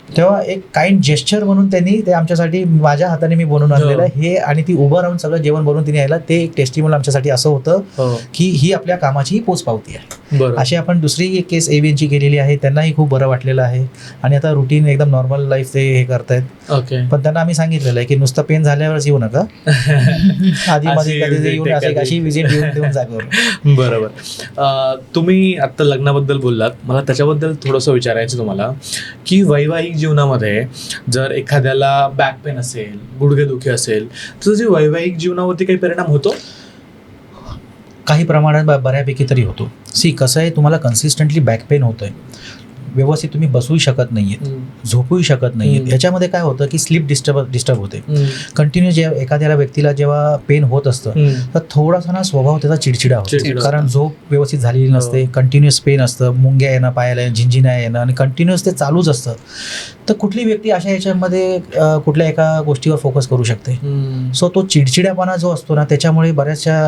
तेव्हा एक काइंड जेस्चर म्हणून त्यांनी ते आमच्यासाठी माझ्या हाताने मी बनवून आणलेलं हे, आणि ती उभं राहून सगळं जेवण बनवून तिने यायला, ते एक टेस्टिमोनियल आमच्यासाठी असं होतं की ही आपल्या कामाची पोचपावती आहे. अशी आपण दुसरी एक केस एव्हीएनची केलेली आहे, त्यांनाही खूप बरं वाटलेलं आहे आणि आता रुटीन एकदम नॉर्मल लाईफ ते हे करतायत. पण त्यांना आम्ही सांगितलेलं आहे की नुसतं पेन झाल्यावरच येऊ नका, आधी मध्ये कधी येऊन अशी व्हिजिट देऊन जागो. बरोबर. तुम्ही आता लग्नाबद्दल बोललात, मला त्याच्याबद्दल थोडंसं विचारायचं तुम्हाला की वैवाहिक जीवनामध्ये जर एखाद्याला बॅक पेन असेल, गुडघेदुखी असेल, तर जे वैवाहिक जीवनावरती काही परिणाम होतो? काही प्रमाणात बऱ्यापैकी तरी होतो. कसं आहे, तुम्हाला कन्सिस्टंटली बॅक पेन होतंय, व्यवस्थित तुम्ही बसूही शकत नाहीये, झोपूही शकत नाहीये, याच्यामध्ये काय होतं की स्लीप डिस्टर्ब होते. कंटिन्यू जेव्हा एखाद्या व्यक्तीला जेव्हा पेन होत असतं तर थोडासा ना स्वभाव त्याचा चिडचिडा होतो, कारण झोप व्यवस्थित झालेली नसते, कंटिन्युअस पेन असतं, मुंग्या येणं, पायाला झिंझिण्या येणं आणि कंटिन्युअस ते चालूच असतं. तर कुठली व्यक्ती अशा याच्यामध्ये कुठल्या एका गोष्टीवर फोकस करू शकते. सो तो चिडचिड्यापणा जो असतो ना, त्याच्यामुळे बऱ्याचशा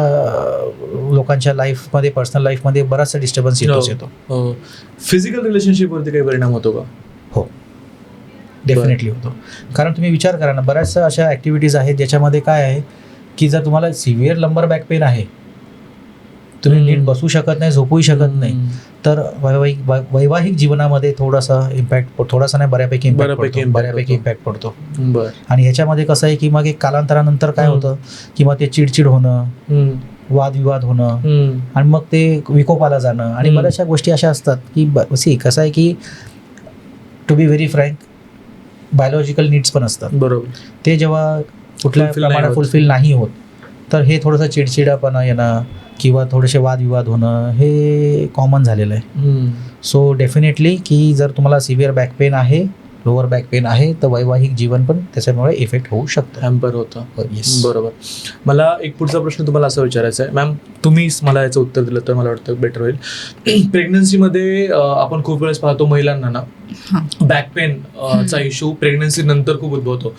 लोकांच्या लाईफमध्ये, पर्सनल लाईफमध्ये बराचसा डिस्टर्बन्स येतो. फिजिकल रिलेशनशिपवरती काही परिणाम होतो का? हो, डेफिनेटली होतो. कारण तुम्ही विचार करा ना, बऱ्याचशा अशा ॲक्टिव्हिटीज आहेत ज्याच्यामध्ये काय आहे की जर तुम्हाला सिव्हिअर लंबर बॅक पेन आहे, तुम्ही नीट बसू शकत नाही, झोपूही शकत नाही, तर वैवाहिक जीवनामध्ये थोडासा नाही बऱ्यापैकी इम्पॅक्ट पडतो. आणि ह्याच्यामध्ये कसं आहे की मग एक कालांतरानंतर काय होतं की मग ते चिडचिड होणं, वादविवाद होणं आणि मग ते विकोपाला जाणं आणि बऱ्याचशा गोष्टी अशा असतात की कसं आहे की to be very frank, biological needs पण असतात. बरोबर. ते जेव्हा कुठल्या प्रमाणात फुलफिल नाही होत, तर हे थोडंसं चिडचिडापणा येणं किंवा थोडेसे वादविवाद होणं हे कॉमन झालेलं आहे. सो डेफिनेटली की जर तुम्हाला सिव्हिअर बॅक पेन आहे लोअर बॅक पेन आहे तर वैवाहिक जीवन पण त्याच्यामुळे इफेक्ट होऊ शकतं. हॅम्पर होतं. येस. बरोबर. मला एक पुढचा प्रश्न तुम्हाला असा विचारायचा आहे मॅम, तुम्हीच मला याचं उत्तर दिलं तर मला वाटतं बेटर होईल. प्रेग्नन्सीमध्ये आपण खूप वेळेस पाहतो महिलांना ना बॅक पेन चा इश्यू प्रेग्नन्सी नंतर खूप उद्भवतो.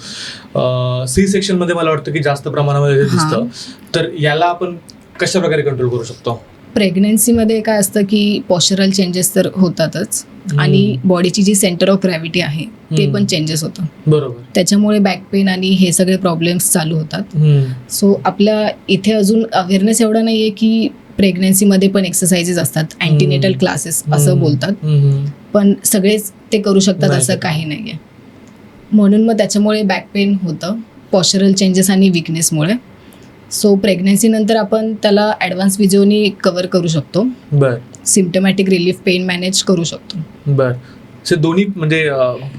सी सेक्शन मध्ये मला वाटतं की जास्त प्रमाणामध्ये दिसतं. तर याला आपण कशा प्रकारे कंट्रोल करू शकतो? प्रेग्नन्सीमध्ये काय असतं की पॉस्चरल चेंजेस तर होतातच आणि बॉडीची जी सेंटर ऑफ ग्रॅव्हिटी आहे ते पण चेंजेस होतं. बरोबर. त्याच्यामुळे बॅक पेन आणि हे सगळे प्रॉब्लेम्स चालू होतात. सो आपल्या इथे अजून अवेअरनेस एवढा नाहीये की प्रेग्नन्सीमध्ये पण एक्सरसाइजेस असतात, अँटीनेटल क्लासेस असं बोलतात, पण सगळेच ते करू शकतात असं काही नाहीये. म्हणून मग त्याच्यामुळे बॅक पेन होतं पॉस्चरल चेंजेस आणि विकनेसमुळे. सो प्रेग्नन्सी नंतर आपण त्याला ॲडव्हान्स फिजिओनी कव्हर करू शकतो. बर. सिम्टमॅटिक रिलीफ पेन मॅनेज करू शकतो. बर. दोन्ही म्हणजे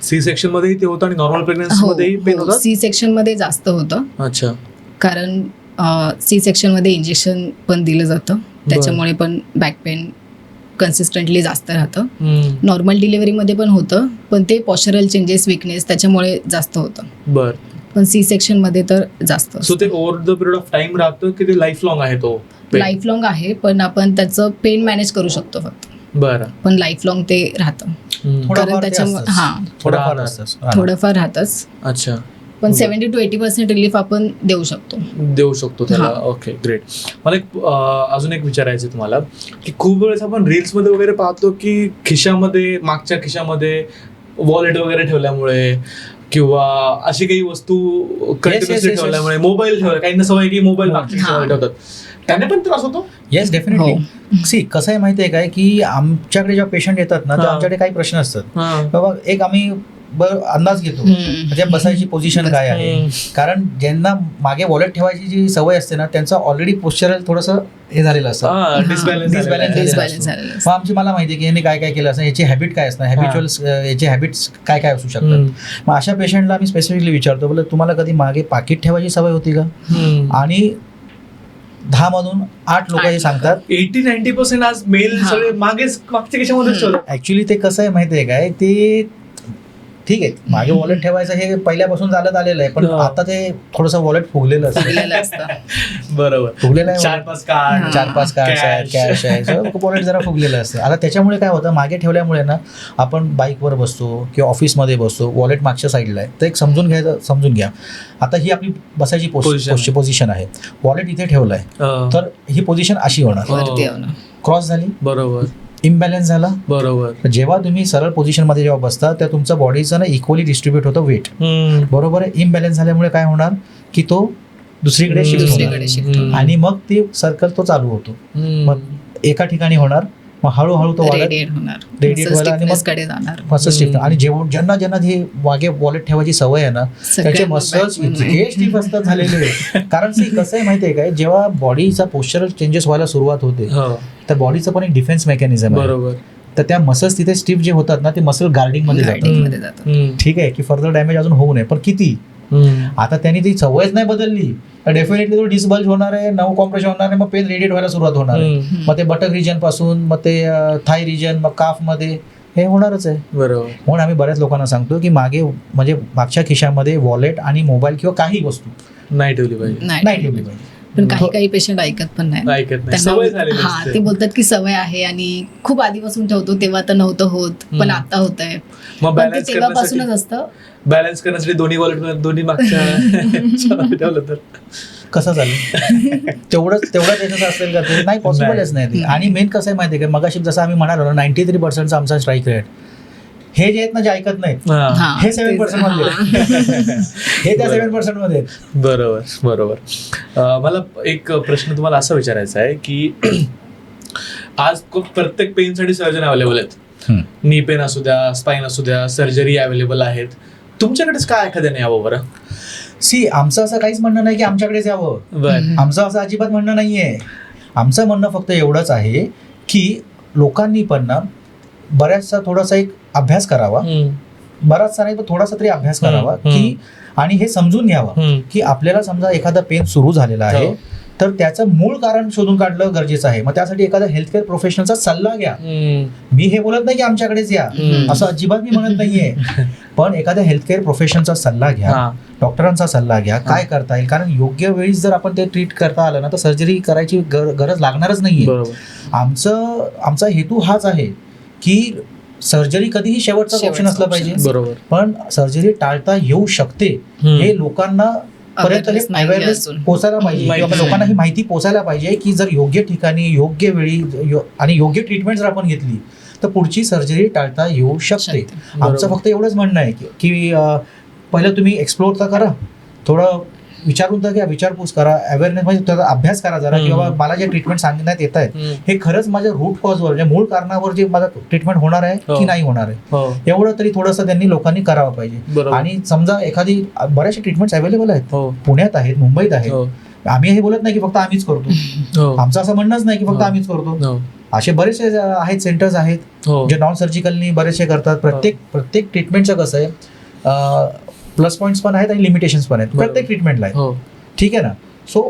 सी सेक्शन मध्येही ते होतं आणि नॉर्मल प्रेग्नन्सी मध्येही पेन होतं? सी सेक्शन मध्ये जास्त होतं. अच्छा. कारण सी सेक्शन मध्ये इंजेक्शन पण दिलं जातं, त्याच्यामुळे पण बॅक पेन कन्सिस्टंटली जास्त राहतं. नॉर्मल डिलिव्हरीमध्ये पण होतं, पण ते पॉस्चरल चेंजेस विकनेस त्याच्यामुळे जास्त होतं. बर. पण सी सेक्शन मध्ये तर जास्त. सो ते over the period of time राहतं की ते लाईफ लॉंग आहे? तो लाईफ लॉंग आहे, पण आपण त्याचं पेन मॅनेज करू शकतो फक्त. बरं. पण लाईफ लॉंग ते राहतं. कारण त्याच्यामुळे थोडंफार राहतच. अच्छा. पण 70 to 80% रिलीफ आपण देऊ शकतो त्याला. Okay, great. मला एक अजून एक विचारायचं तुम्हाला की खूप वेळेस आपण रील्स मध्ये वगैरे पाहतो की खिशामध्ये, मागच्या खिशामध्ये वॉलेट वगैरे ठेवल्यामुळे किंवा अशी काही वस्तू कंटिन्युअसली ठेवल्यामुळे, मोबाईल ठेवला, काहींना सवय की मोबाईल मागच्या खिशामध्ये ठेवतात, त्याने पण त्रास होतो? Yes, definitely. सी कसं आहे माहिती आहे काय की आमच्याकडे जेव्हा पेशंट येतात ना, तर आमच्याकडे काही प्रश्न असतात. बाबा एक आम्ही अंदाज घेतो म्हणजे बसायची पोझिशन काय आहे. कारण ज्यांना मागे वॉलेट ठेवायची जी सवय असते ना, त्यांचं ऑलरेडी पोस्चरल थोडंसं हे झालेलं असतं, डिसबॅलन्स. मग आमची मला माहिती आहे की यांनी काय काय केलं असं, याची हॅबिट काय असणार, हॅबिच्युअल याचे हॅबिट्स काय काय असू शकतात. मग अशा पेशंटला आम्ही स्पेसिफिकली विचारतो, बोलतो तुम्हाला कधी मागे पाकिट ठेवायची सवय होती का? आणि 10 मधून 8 लोक हे सांगतात 80-90% आज मेल सगळे मागच्या खिशामध्ये ठेवतात. ऍक्च्युली ते कसं आहे माहिती आहे काय, ते ठीक आहे मागे वॉलेट ठेवायचं हे पहिल्यापासून चालत आलेलं आहे, पण आता ते थोडंसं वॉलेट फुगलेलं असतं. बरोबर. फुगलेलं आहे, 4-5 कार्ड आहेत, कॅश आहे, वॉलेट जरा फुगलेलं असतं. आता त्याच्यामुळे काय होतं, मागे ठेवल्यामुळे ना आपण बाईकवर बसतो किंवा ऑफिसमध्ये बसतो, वॉलेट मागच्या साईडला आहे, तर एक समजून घ्या. आता ही आपली बसायची पोझिशन आहे, वॉलेट इथे ठेवलंय, तर ही पोझिशन अशी होणार, क्रॉस झाली, बरोबर, इम्बॅलन्स झाला, बरोबर. जेव्हा तुम्ही सरळ पोझिशन मध्ये जेव्हा बसता तेव्हा तुमचा बॉडीचं ना इक्वली डिस्ट्रीब्युट होतं वेट, बरोबर आहे. इम्बॅलन्स झाल्यामुळे काय होणार की तो दुसरीकडे शिफ्ट होणार आणि मग ते सर्कल तो चालू होतो. मग एका ठिकाणी होणार, मग हळूहळू तो रेडिएट व्हायला आणि मग स्टिफ. आणि ज्यांना हे मागे वॉलेट ठेवायची सवय आहे ना, त्याचे मसल्स इतके स्टिफ असतात झालेले. कारण कसं आहे माहिती आहे काय, जेव्हा बॉडीचा पोस्चरल चेंजेस व्हायला सुरुवात होते तर बॉडीचं पण एक डिफेन्स मेकॅनिझम आहे, बरोबर. तर त्या मसल्स तिथे स्टिफ जे होतात ना, ते मसल गार्डिंग मध्ये जातात. ठीक आहे की फर्दर डॅमेज अजून होऊ नये, पण किती, आता त्यांनी ती सवयच नाही बदलली तर डेफिनेटली तो डिसबल्ज होणार आहे, नव कॉम्प्रेशन होणार आहे, मग पेन रेडिएट व्हायला सुरुवात होणार आहे. मग ते बटक रिजन पासून मग ते थाय रिजन, मग काफ मध्ये हे होणारच आहे, बरोबर. म्हणून आम्ही बऱ्याच लोकांना सांगतो की म्हणजे मागच्या खिशामध्ये वॉलेट आणि मोबाईल किंवा काही वस्तू नाही ठेवली पाहिजे. पण काही पेशंट ऐकत पण नाही. ते बोलतात की सवय आहे आणि खूप आधीपासून ठेवतो, तेव्हा तर नव्हतं होत, पण आता होत आहे. तेव्हापासूनच असतं. बॅलन्स करण्यासाठी दोन्ही मागच्या ठेवलं तर कसं झालं, तेवढं त्याचं असेल का, ते नाही, पॉसिबलच नाही. आणि मेन कसं आहे माहिती आहे का, मगाशी जसं आम्ही म्हणालो ना 93% आमचा स्ट्राईक रेट, हे जे आहेत ना जे ऐकत नाहीत हे 7% मध्ये, हे त्या 7% मध्ये. बरोबर. मला एक प्रश्न तुम्हाला असा विचारायचा आहे की आज प्रत्येक पेनसाठी सर्जन अवेलेबल आहेत, नी पेन असू द्या, स्पाईन असू द्या, सर्जरी अवेलेबल आहेत. तुमच्याकडेच काय एखाद्याने यावं बरं? सी आमचं असं काहीच म्हणणं नाही की आमच्याकडेच यावं, आमचं असं अजिबात म्हणणं नाहीये. आमचं म्हणणं फक्त एवढंच आहे की लोकांनी पण ना बऱ्याचसा थोडासा एक अभ्यास करावा, बराचसा नाही पण थोडासा तरी अभ्यास करावा की, आणि हे समजून घ्यावं की आपल्याला समजा एखादा पेन सुरू झालेला आहे तर त्याचं मूळ कारण शोधून काढलं गरजेचं आहे. मग त्यासाठी एखादा हेल्थकेअर प्रोफेशनलचा सल्ला घ्या. मी हे बोलत नाही की आमच्याकडेच या, असं अजिबात मी म्हणत नाहीये. पण एखाद्या हेल्थकेअर प्रोफेशनचा सल्ला घ्या, डॉक्टरांचा सल्ला घ्या, काय करता येईल, कारण योग्य वेळी जर आपण ते ट्रीट करता आलं ना तर सर्जरी करायची गरज लागणारच नाहीये. आमचा हेतू हाच आहे की सर्जरी कधीही शेवटचा ऑप्शन असला पाहिजे, बरोबर, पण सर्जरी टाळता येऊ शकते हे लोकांना पर्यंत अवेअरनेस पोचायला पाहिजे, किंवा लोकांना ही माहिती पोचायला पाहिजे की जर योग्य ठिकाणी योग्य वेळी आणि योग्य ट्रीटमेंट जर आपण घेतली तर पुढची सर्जरी टाळता येऊ शकते. आमचं फक्त एवढंच म्हणणं आहे की पहिलं तुम्ही एक्सप्लोर तर करा, थोडं विचारून तर घ्या, विचारपूस करा, अवेअरनेस म्हणजे त्याचा अभ्यास करा जरा, की बाबा मला जे ट्रीटमेंट सांगण्यात येत आहेत हे खरंच माझ्या रूट कॉजवर म्हणजे मूळ कारणावर जे माझा ट्रीटमेंट होणार आहे की नाही होणार आहे, एवढं तरी थोडंसं त्यांनी लोकांनी करावं पाहिजे. आणि समजा एखादी बऱ्याचशा ट्रीटमेंट्स अवेलेबल आहेत, पुण्यात आहेत, मुंबईत आहेत, आम्ही हे बोलत नाही की फक्त आम्हीच करतो, आमचं असं म्हणणंच नाही की फक्त आम्हीच करतो, असे बरेचसे आहेत सेंटर्स आहेत जे नॉन सर्जिकलनी बरेचसे करतात. प्रत्येक ट्रीटमेंटचं कसं आहे प्लस पॉईंट्स पण आहेत आणि लिमिटेशन्स पण आहेत प्रत्येक ट्रीटमेंटला आहे, ठीक आहे ना. सो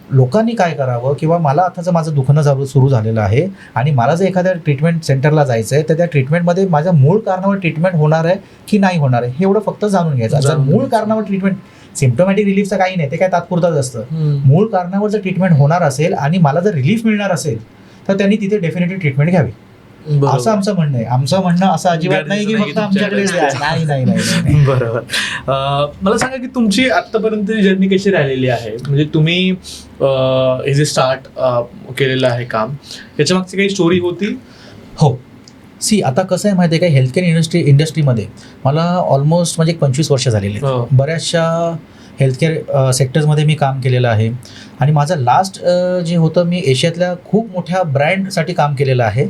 लोकांनी काय करावं, किंवा मला आताचं माझं दुखणं सुरू झालेलं आहे आणि मला जर एखाद्या ट्रीटमेंट सेंटरला जायचं आहे तर त्या ट्रीटमेंटमध्ये माझ्या मूळ कारणावर ट्रीटमेंट होणार आहे की नाही होणार आहे हे एवढं फक्त जाणून घ्यायचं. जर मूळ कारणावर ट्रीटमेंट, सिम्प्टोमॅटिक रिलीफचं काही नाही, ते काय तात्पुरतंच असतं. मूळ कारणावर जर ट्रीटमेंट होणार असेल आणि मला जर रिलीफ मिळणार असेल तर त्यांनी तिथे डेफिनेटली ट्रीटमेंट घ्यावी, असं आमचं म्हणणं आहे. आमचं म्हणणं असं अजिबात नाही की फक्त आमच्याकडे नाही. बरोबर. मला सांगा की तुमची आतापर्यंत जर्नी कशी राहिलेली आहे, म्हणजे तुम्ही हे जे स्टार्ट केलेलं आहे काम, याच्या मागची काही स्टोरी होती? हो, आता कसं आहे माहिती आहे का, हेल्थकेअर इंडस्ट्रीमध्ये मला ऑलमोस्ट म्हणजे 25 वर्ष झालेली आहेत. बऱ्याचशा हेल्थकेअर सेक्टर्समध्ये मी काम केलेलं आहे आणि माझं लास्ट जे होतं, मी एशियातल्या खूप मोठ्या ब्रँडसाठी काम केलेलं आहे.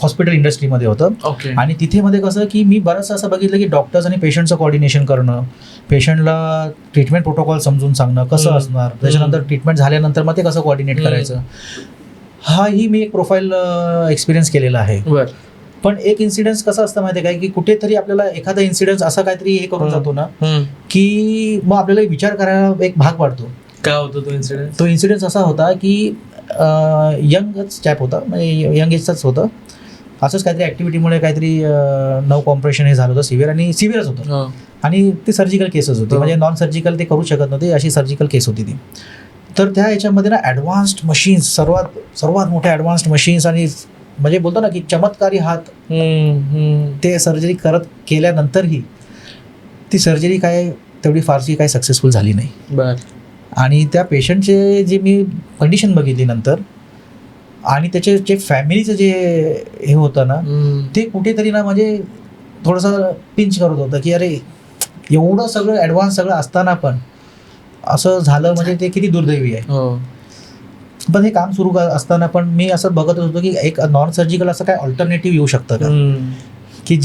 हॉस्पिटल इंडस्ट्रीमध्ये होतं. आणि तिथे मध्ये कसं की मी बरंचसं असं बघितलं की डॉक्टर्स आणि पेशंटचं कोऑर्डिनेशन करणं, पेशंटला ट्रीटमेंट प्रोटोकॉल समजून सांगणं कसं असणार, त्याच्यानंतर ट्रीटमेंट झाल्यानंतर मग ते कसं कोऑर्डिनेट करायचं, हाही मी एक प्रोफाईल एक्सपिरियन्स केलेला आहे. पण एक इन्सिडेन्स कसं असतं माहिती आहे काय, की कुठेतरी आपल्याला एखादा इन्सिडेन्स असा काहीतरी हे करून जातो ना की मग आपल्याला विचार करायला एक भाग पाडतो. काय होतं तो इन्सिडेन्स? तो इन्सिडेन्स असा होता की यंगच चॅप होता, म्हणजे यंग एजचाच होतं. असंच काहीतरी ॲक्टिव्हिटीमुळे काहीतरी नर्व कॉम्प्रेशन हे झालं होतं, सिव्हिअरच होतं. आणि ती सर्जिकल केसेस होती, म्हणजे नॉन सर्जिकल ते करू शकत नव्हते, अशी सर्जिकल केस होती ती. तर त्या याच्यामध्ये ना ॲडव्हान्स्ड मशीन्स, सर्वात मोठ्या ॲडव्हान्स्ड मशीन्स आणि म्हणजे बोलतो ना की चमत्कारी हात, ते सर्जरी केल्यानंतरही ती सर्जरी काय तेवढी फारशी काय सक्सेसफुल झाली नाही. आणि त्या पेशंटचे जे मी कंडिशन बघितली नंतर आणि त्याचे जे फॅमिलीचं जे हे होतं ना ते कुठेतरी ना म्हणजे थोडंसं पिंच करत होतं की अरे एवढं सगळं ॲडव्हान्स सगळं असताना पण असं झालं, म्हणजे ते किती दुर्दैवी आहे. पण हे काम सुरू असताना पण मी असं बघत होतो की एक नॉन सर्जिकल असं काय ऑल्टरनेटिव्ह येऊ शकतं का, की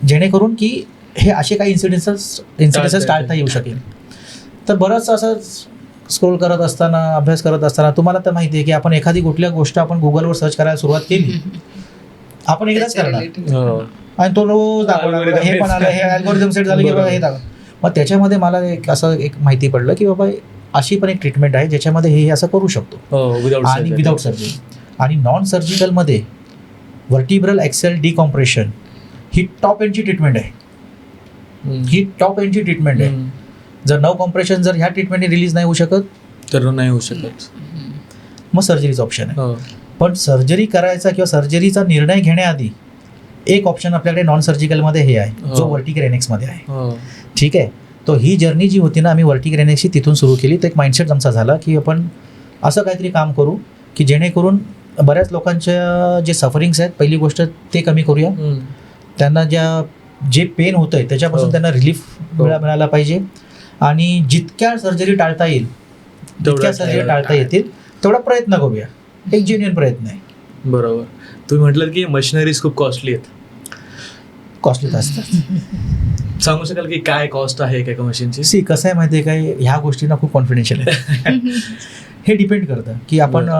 जेणेकरून की हे असे काही इन्सिडेन्सेस टाळता येऊ शकेल. तर बरंच असं स्क्रोल करत असताना, अभ्यास करत असताना, तुम्हाला तर माहिती आहे की आपण एखादी कुठल्या गोष्ट आपण गुगलवर सर्च करायला सुरुवात केली, आपण एकदाच करणार आणि तो रोज दाखवणार हे पण आलं, हे अल्गोरिदम सेट झालं की बाबा हे दाखव. मग त्याच्यामध्ये मला एक माहिती पडलं की बाबा अशी पण एक ट्रीटमेंट आहे ज्याच्यामध्ये हे असं करू शकतो आणि विदाऊट सर्जरी. आणि नॉन सर्जिकलमध्ये व्हर्टिब्रल ॲक्सेल डिकॉम्प्रेशन ही टॉप एंडची ट्रीटमेंट आहे. जर नर्व कॉम्प्रेशन जर ह्या ट्रीटमेंटने रिलीज नाही होऊ शकत तर नाही होऊ शकत, मग सर्जरीचं ऑप्शन आहे. पण सर्जरी करायचा किंवा सर्जरीचा निर्णय घेण्याआधी एक ऑप्शन आपल्याकडे नॉन सर्जिकलमध्ये हे आहे, जो व्हर्टिकल एनेक्समध्ये आहे. ठीक आहे, तो ही जर्नी जी होती ना, आम्ही व्हर्टिकल एनेक्सची तिथून सुरू केली. तर एक माइंडसेट आमचा झाला की आपण असं काहीतरी काम करू की जेणेकरून बऱ्याच लोकांच्या जे सफरिंग्स आहेत, पहिली गोष्ट ते कमी करूया. त्यांना जे पेन होतं आहे त्याच्यापासून त्यांना रिलीफ मिळायला पाहिजे. आणि जितक्या सर्जरी टाळता येईल तितक्या सर्जरी टाळता येतील तेवढा प्रयत्न करूया. एक जेन्युइन प्रयत्न आहे. बरोबर. तुम्ही म्हटलं की मशिनरीज खूप कॉस्टली आहेत. कॉस्टली असतात. सांगू शकाल की काय कॉस्ट आहे एका मशीनची? कसं आहे माहिती आहे काय, ह्या गोष्टींना खूप कॉन्फिडेन्शियल आहे. हे डिपेंड करतं की आपण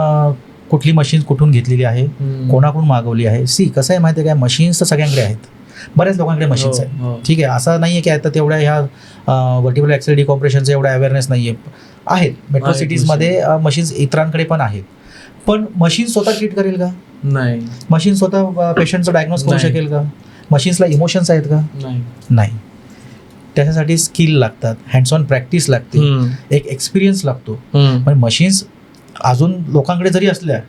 कुठली मशीन कुठून घेतलेली आहे, कोणाकडून मागवली आहे. कसं आहे माहिती आहे काय, मशीन्स तर सगळ्यांकडे आहेत, बऱ्याच लोकांकडे मशीन्स आहेत. ठीक आहे, असं नाही आहे की आता तेवढ्या ह्या व्हर्टिब्रल ॲक्सेल डिकॉम्प्रेशनचं एवढं अवेअरनेस नाही आहे. आहेत मेट्रो सिटीजमध्ये मशीन्स इतरांकडे पण आहेत. पण मशीन स्वतः ट्रीट करेल का? नाही. मशीन स्वतः पेशंटचं डायग्नोज करू शकेल का? मशीन्सला इमोशन्स आहेत का? नाही. त्याच्यासाठी स्किल लागतात, हँड्स ऑन प्रॅक्टिस लागते, एक एक्सपिरियन्स लागतो. पण मशीन्स अजून लोकांकडे जरी असल्या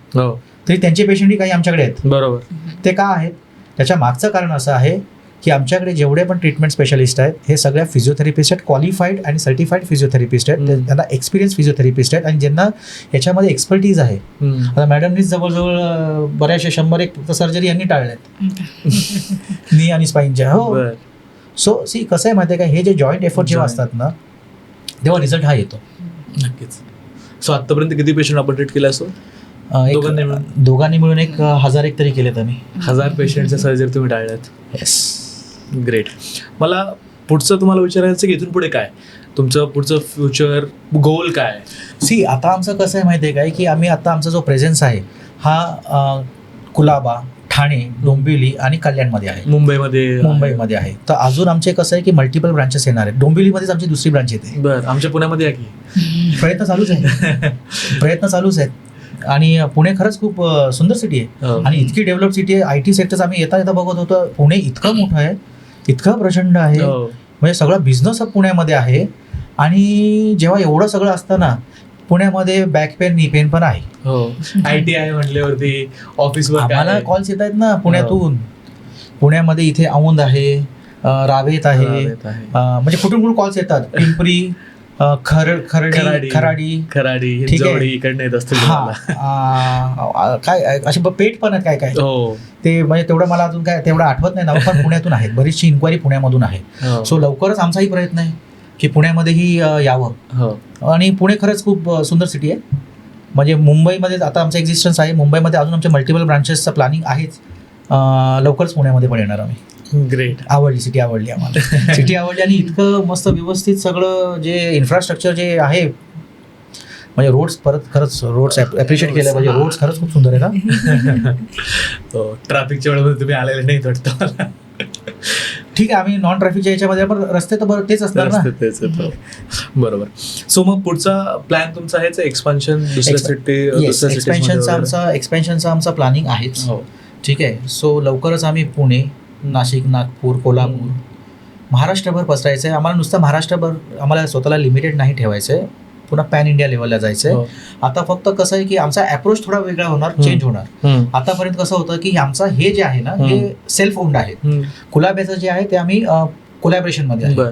तरी त्यांचे पेशंटही काही आमच्याकडे आहेत. बरोबर. ते का आहेत? त्याच्या मागचं कारण असं आहे की आमच्याकडे जेवढे पण ट्रीटमेंट स्पेशालिस्ट आहेत हे सगळ्या फिजिओथेरपिस्ट आहेत, क्वालिफाईड आणि सर्टिफाईड फिजिओथेरपिस्ट आहेत. त्यांना एक्सपिरियन्स फिजिओथेरपिस्ट आहेत आणि ज्यांना याच्यामध्ये एक्सपर्टीज आहे. आता मॅडमनीच जवळजवळ बऱ्याचशा 100 सर्जरी यांनी टाळल्यात नी आणि स्पाईनच्या. हो. सो कसं आहे माहिती आहे का, हे जे जॉईंट एफर्ट जेव्हा असतात ना तेव्हा रिझल्ट हा येतो. नक्कीच. सो आतापर्यंत किती पेशंट आपण ट्रीट केला असतो? दोघांनी मिळून 1000 तरी केलेत आम्ही. 1000 पेशंटच्या सर्जरी तुम्ही टाळल्यात. येस. ग्रेट. मला पुढचं तुम्हाला विचारायचं की इथून पुढे काय तुमचं पुढचं फ्युचर गोल काय? आता आमचं कसं आहे माहिती आहे काय की आम्ही आता आमचा जो प्रेझेन्स आहे हा कुलाबा, ठाणे, डोंबिवली आणि कल्याणमध्ये आहे. मुंबईमध्ये आहे. तर अजून आमचे कसं आहे की मल्टिपल ब्रांचेस येणार आहेत. डोंबिवलीमध्येच आमची दुसरी ब्रांच येते. बरं. आमच्या पुण्यामध्ये आहे की? प्रयत्न चालूच आहेत आणि पुणे खरंच खूप सुंदर सिटी आहे आणि इतकी डेव्हलप सिटी आहे. IT सेक्टर्स आम्ही येता बघत होतो. पुणे इतकं मोठं आहे, इतकं प्रचंड आहे, म्हणजे सगळा बिझनेस पुण्यामध्ये आहे. आणि जेव्हा एवढं सगळं असतं ना पुण्यामध्ये बॅक पेन, नी पेन पण आहे. IT आहे म्हटल्यावरती ऑफिसवर आम्हाला कॉल्स येत आहेत ना पुण्यातून. पुण्यामध्ये इथे औंध आहे, रावेत आहे, म्हणजे कुठून कॉल्स येतात. पिंपरी, खराडी, जवळी इकडनं येत असतील. काय असे पेठ पण आहेत काय ते, म्हणजे तेवढं मला अजून काय तेवढं आठवत नाही नाव, पण पुण्यातून आहेत. बरीचशी इन्क्वायरी पुण्यामधून आहे. सो लवकरच आमचाही प्रयत्न आहे की पुण्यामध्येही यावं. आणि पुणे खरंच खूप सुंदर सिटी आहे. म्हणजे मुंबईमध्ये आता आमचं एक्झिस्टन्स आहे, मुंबईमध्ये अजून आमच्या मल्टिपल ब्रांचेसचं प्लॅनिंग आहेच. लवकरच पुण्यामध्ये पण येणार आम्ही. ग्रेट. सिटी आवडली आम्हाला. सिटी आवडली आणि इतकं मस्त व्यवस्थित सगळं जे इन्फ्रास्ट्रक्चर जे आहे, म्हणजे रोड्स रोड्स ॲप्रिशिएट केलं पाहिजे. रोड्स खरंच खूप सुंदर आहे ना. ट्रॅफिकच्या वेळेमध्ये तुम्ही आलेले नाही वाटतं मला. ठीक आहे, आम्ही नॉन ट्रॅफिकच्या याच्यामध्ये पण रस्ते तर तेच असणार ना. बरोबर. सो मग पुढचा प्लॅन तुमचा आहेच एक्सपान्शन? एक्सपेन्शनचा आमचा प्लॅनिंग आहेच. ठीक आहे. सो लवकरच आम्ही पुणे, नाशिक, नागपूर, कोल्हापूर, महाराष्ट्रभर पसरायचं आहे. आम्हाला नुसतं महाराष्ट्रभर आम्हाला स्वतःला लिमिटेड नाही ठेवायचं आहे, पुन्हा पॅन इंडिया लेवलला जायचं आहे. आता फक्त कसं आहे की आमचा अप्रोच थोडा वेगळा होणार, चेंज होणार. आतापर्यंत कसं होतं की आमचा हे जे आहे ना हे सेल्फ ओन्ड आहे. कुलाब्याचं जे आहे ते आम्ही कोलॅबरेशनमध्ये आहे.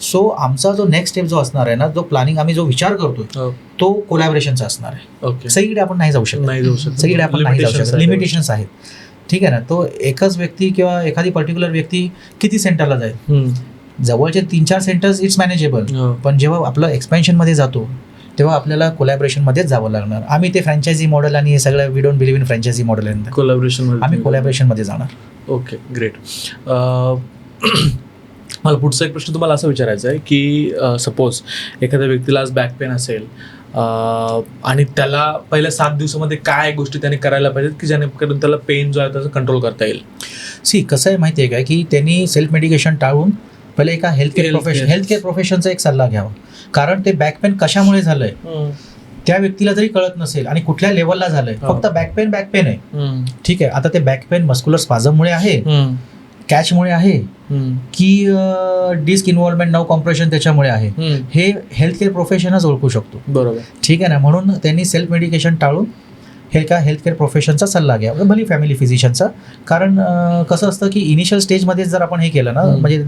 सो आमचा जो नेक्स्ट स्टेप जो असणार आहे ना, जो प्लॅनिंग आम्ही जो विचार करतोय तो कोलॅबरेशनचा असणार आहे. सगळीकडे आपण नाही जाऊ शकत, सगळीकडे आपण नाही जाऊ शकत, लिमिटेशन्स आहेत. ठीक आहे ना. तो एकच व्यक्ती किंवा एखादी पर्टिक्युलर व्यक्ती किती सेंटरला जाईल? जवळचे 3-4 सेंटर्स इट्स मॅनेजेबल. पण जेव्हा आपलं एक्सपेन्शनमध्ये जातो तेव्हा आपल्याला कोलॅबरेशनमध्येच जावं लागणार. आम्ही ते फ्रँचायझी मॉडेल आणि हे सगळं we don't believe in franchise model, आम्ही कोलॅबरेशनमध्ये जाणार. Okay, great. मला पुढचा एक प्रश्न तुम्हाला असं विचारायचा आहे की सपोज एखाद्या व्यक्तीला आज बॅक पेन असेल आणि त्याला पहिल्या 7 दिवसामध्ये काय गोष्टी त्याने करायला पाहिजेत की जेणेकरून त्याला पेन जो आहे त्याचा कंट्रोल करता येईल? कसं आहे माहिती आहे का की त्यांनी सेल्फ मेडिकेशन टाळून पहिले एका हेल्थकेअर प्रोफेशनचा एक सल्ला घ्यावा. कारण ते बॅक पेन कशामुळे झालंय त्या व्यक्तीला जरी कळत नसेल आणि कुठल्या लेवलला झालंय, फक्त बॅक पेन आहे. ठीक आहे. आता ते बॅक पेन मस्क्युलर स्पाझममुळे आहे, कॅचमुळे आहे की डिस्क इन्व्हॉल्वमेंट, नर्व कॉम्प्रेशन त्याच्यामुळे आहे, हे हेल्थकेअर प्रोफेशनच ओळखू शकतो. बरोबर. ठीक आहे ना. म्हणून त्यांनी सेल्फ मेडिकेशन टाळून हेल्थकेअर प्रोफेशनचा सल्ला घ्या, भली फॅमिली फिजिशियनचा. कारण कसं असतं की इनिशियल स्टेजमध्येच जर आपण हे केलं ना, म्हणजे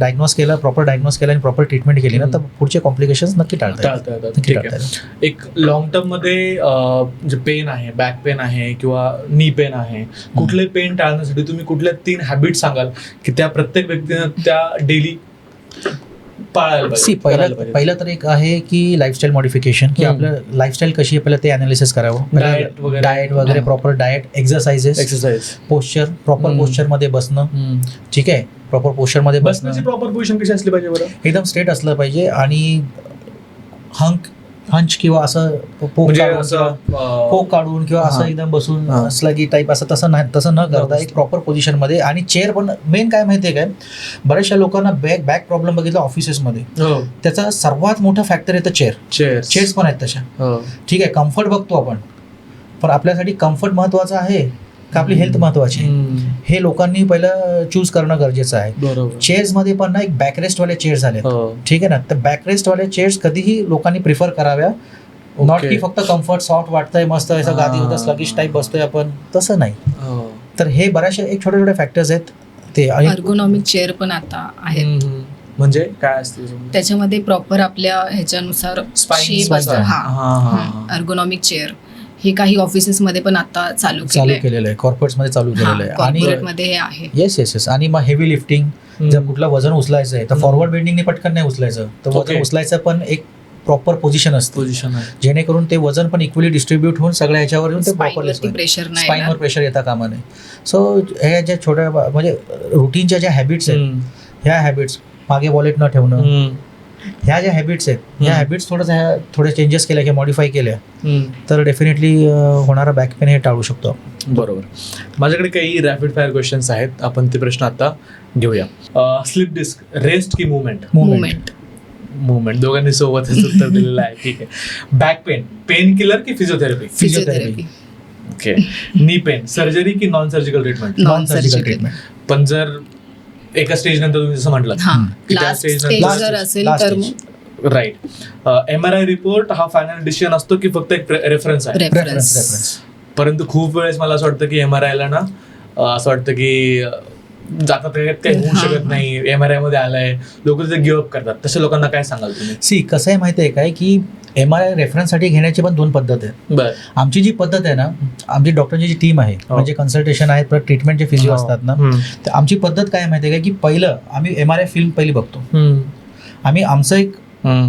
प्रॉपर डायग्नोस केलं आणि प्रॉपर ट्रीटमेंट केली ना, तर पुढचे कॉम्प्लिकेशन्स नक्की टाळता येतात. एक लॉंग टर्म मध्ये जे पेन आहे, बॅक पेन आहे किंवा नी पेन आहे, कुठले पेन टाळण्यासाठी तुम्ही कुठल्या 3 हॅबिट सांगाल की त्या प्रत्येक व्यक्तीने त्या डेली पहिलं तर एक आहे की लाईफस्टाईल मॉडिफिकेशन, की आपलं लाईफस्टाईल कशी आहे पहिलं ते अनालिसिस करावं. डाएट वगैरे, proper diet, exercise, posture, proper posture मध्ये बसणं. ठीक आहे. प्रॉपर पोश्चर मध्ये बसण्याची प्रॉपर पोझिशन कशी असली पाहिजे बरं? एकदम स्ट्रेट असलं पाहिजे आणि हंच किंवा असं पोक काढून किंवा असं एकदम बसून स्लगी टाईप असं तसं न करता एक प्रॉपर पोझिशन मध्ये. आणि चेअर पण मेन काय माहितीये काय, बऱ्याचशा लोकांना बॅक प्रॉब्लेम बघितला ऑफिसेसमध्ये, त्याचा सर्वात मोठा फॅक्टर येतं चेअर्स पण आहेत तशा. ठीक आहे. कम्फर्ट बघतो आपण, पण आपल्यासाठी कम्फर्ट महत्वाचा आहे का आपली हेल्थ महत्वाची आहे, हे लोकांनी पहिलं चूज करणं गरजेचं आहे. बरोबर. चेअर्स मध्ये पण ना एक बॅकरेस्ट वाले चेअर्स आले, ठीक आहे ना, तर बॅकरेस्ट वाले चेअर्स कधीही लोकांनी प्रिफर कराव्या. नॉट की फक्त कम्फर्ट सॉफ्ट वाटतंय मस्त असं गादीवर स्लगिश टाईप बसतोय आपण, तसं नाही. तर हे बऱ्याचशे एक छोटे छोटे फॅक्टर्स आहेत ते. अर्गोनॉमिक चेअर पण आता आहेत, म्हणजे काय असते त्याच्यामध्ये प्रॉपर आपल्या ह्याच्यानुसार शेप असतो. अर्गोनॉमिक चेअर हे काही ऑफिसेस मध्ये पण आता चालू केलेलं आहे, कॉर्पोरेट्स मध्ये चालू केलेलं आहे. कॉर्पोरेट मध्ये हे आहे. येस. आणि मग हेवी लिफ्टिंग, जर कुठलं वजन उचलायचं आहे तर फॉरवर्ड बेंडिंगने पटकन नाही उचलायचं, तर वजन उचलायचं पण एक प्रॉपर पोझिशन आहे, जेणेकरून ते वजन पण इक्वली डिस्ट्रीब्यूट होऊन सगळ्या ह्याच्यावर येऊन ते प्रॉपरली स्पाईनवर प्रेशर येता कामा नये. सो ह्या ज्या छोट्या म्हणजे रुटीनच्या ज्या हॅबिट्स आहेत, ह्या हॅबिट्स मागे वॉलेट न ठेवणं, ह्या ज्या हॅबिट्स आहेत, ह्या हॅबिट्स थोडे चेंजेस केल्या किंवा मॉडिफाय केल्या तर डेफिनेटली होणारा बॅक पेन हे टाळू शकतो. बरोबर. माझ्याकडे काही रॅपिड फायर क्वेश्चन्स आहेत, आपण ते प्रश्न आता घेऊया. स्लिप डिस्क, रेस्ट की मुवमेंट? दोघांनी सोबतच उत्तर दिलेलं आहे. ठीक आहे. बॅक पेन, पेन किलर की physiotherapy? Okay. Knee pain, surgery की non surgical treatment? Non surgical treatment. पण जर एका स्टेज नंतर तुम्ही जसं म्हटलं राईट, MRI रिपोर्ट हा फायनल डिसिजन असतो की फक्त एक रेफरन्स आहे? रेफरन्स. परंतु खूप वेळेस मला असं वाटतं की MRI ला ना असं वाटतं की जातात काही होऊ शकत नाही, MRI मध्ये आलंय, लोक तिथे गिव्ह अप करतात. तशा लोकांना काय सांगाल तुम्ही? कसं आहे माहिती आहे काय की MRI रेफरन्ससाठी घेण्याची पण 2 पद्धत आहे. बरं. आमची जी पद्धत आहे ना, आमची डॉक्टरची जी टीम आहे, म्हणजे कन्सल्टेशन आहे, परत ट्रीटमेंटचे फिजिओ असतात ना, तर आमची पद्धत काय माहिती आहे का की पहिलं आम्ही MRI फिल्म पहिली बघतो, आम्ही आमचं एक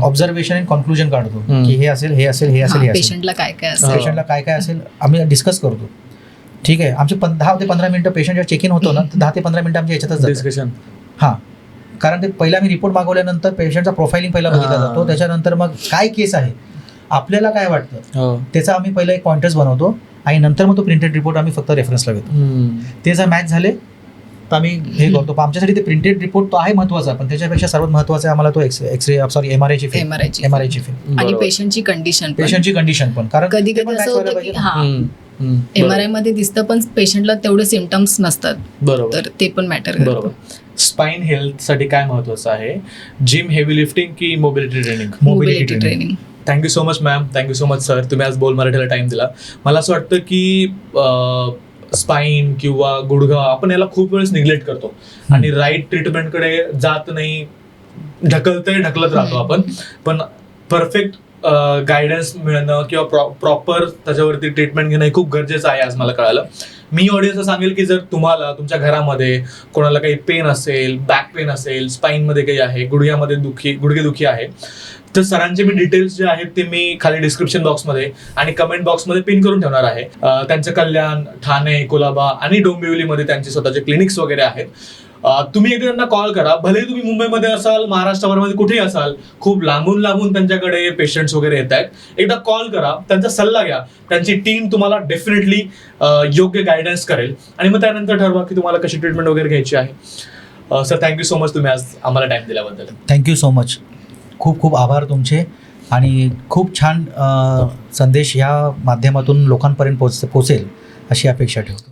ऑब्झर्वेशन अँड कन्क्लुजन काढतो की हे असेल, हे असेल, हे असेल, पेशंटला काय काय असेल आम्ही डिस्कस करतो. ठीक आहे. आमचे 10 ते 15 मिनिटं पेशंट जेव्हा चेक इन होतो ना, तर 10 ते 15 मिनिटं आमच्या याच्यातच डिस्कशन. कारण ते पहिला मी रिपोर्ट मागवल्यानंतर पेशंटचा प्रोफाइलिंग पहिला बघितला जातो, त्याच्यानंतर मग काय केस आहे, आपल्याला काय वाटतं त्याचा आम्ही पहिला एक पॉइंटर्स बनवतो आणि नंतर मग तो प्रिंटेड रिपोर्ट आम्ही फक्त रेफरन्सला घेतो. ते जर मॅच झाले तर आम्ही हे करतो. आमच्यासाठी ते प्रिंटेड रिपोर्ट तो आहे महत्वाचा, पण त्याच्यापेक्षा सर्वात महत्वाचं आहे आम्हाला तो MRI ची फिल्म. आणि पेशंटची कंडिशन पण, कारण कधी कधी असं होतं की MRI मध्ये दिसतं पण पेशंटला तेवढे सिम्पटम्स नसतात. बरोबर. तर ते पण मॅटर बरोबर. स्पाइन हेल्थ साठी काय महत्वाचं आहे? जिम, हेवी लिफ्टिंग की mobility training? Mobility training. Thank you so much ma'am, thank you so much sir, तुम्ही आज बोल मराठीला टाइम दिला. मला असं वाटतं की स्पाइन किंवा गुडघा आपण याला खूप वेळेस निग्लेक्ट करतो आणि राईट ट्रीटमेंटकडे जात नाही, ढकलत राहतो आपण. पण परफेक्ट गायडन्स मिळणं किंवा प्रॉपर त्याच्यावरती ट्रीटमेंट घेणं हे खूप गरजेचं आहे आज मला कळालं. मी ऑडियन्सला सांगेल की जर तुम्हाला तुमच्या घरामध्ये कोणाला काही पेन असेल, बॅक पेन असेल, स्पाईनमध्ये काही आहे, गुडघ्यामध्ये गुडघेदुखी आहे, तर सरांचे मी डिटेल्स जे आहेत ते मी खाली डिस्क्रिप्शन बॉक्समध्ये आणि कमेंट बॉक्समध्ये पिन करून ठेवणार आहे. त्यांचं कल्याण, ठाणे, कोलाबा आणि डोंबिवलीमध्ये त्यांचे स्वतःचे क्लिनिक्स वगैरे आहेत. तुम्ही एकदा त्यांना कॉल करा, भले तुम्ही मुंबईमध्ये असाल, महाराष्ट्रामध्ये कुठेही असाल, खूप लांबून त्यांच्याकडे पेशंट्स वगैरे येत आहेत. एकदा कॉल करा, त्यांचा सल्ला घ्या, त्यांची टीम तुम्हाला डेफिनेटली योग्य गायडन्स करेल आणि मग त्यानंतर ठरवा की तुम्हाला कशी ट्रीटमेंट वगैरे घ्यायची आहे. सर थँक्यू सो मच, तुम्ही आज आम्हाला टाइम दिल्याबद्दल. थँक्यू सो मच, खूप खूप आभार तुमचे आणि खूप छान संदेश या माध्यमातून लोकांपर्यंत पोचेल अशी अपेक्षा ठेवतो.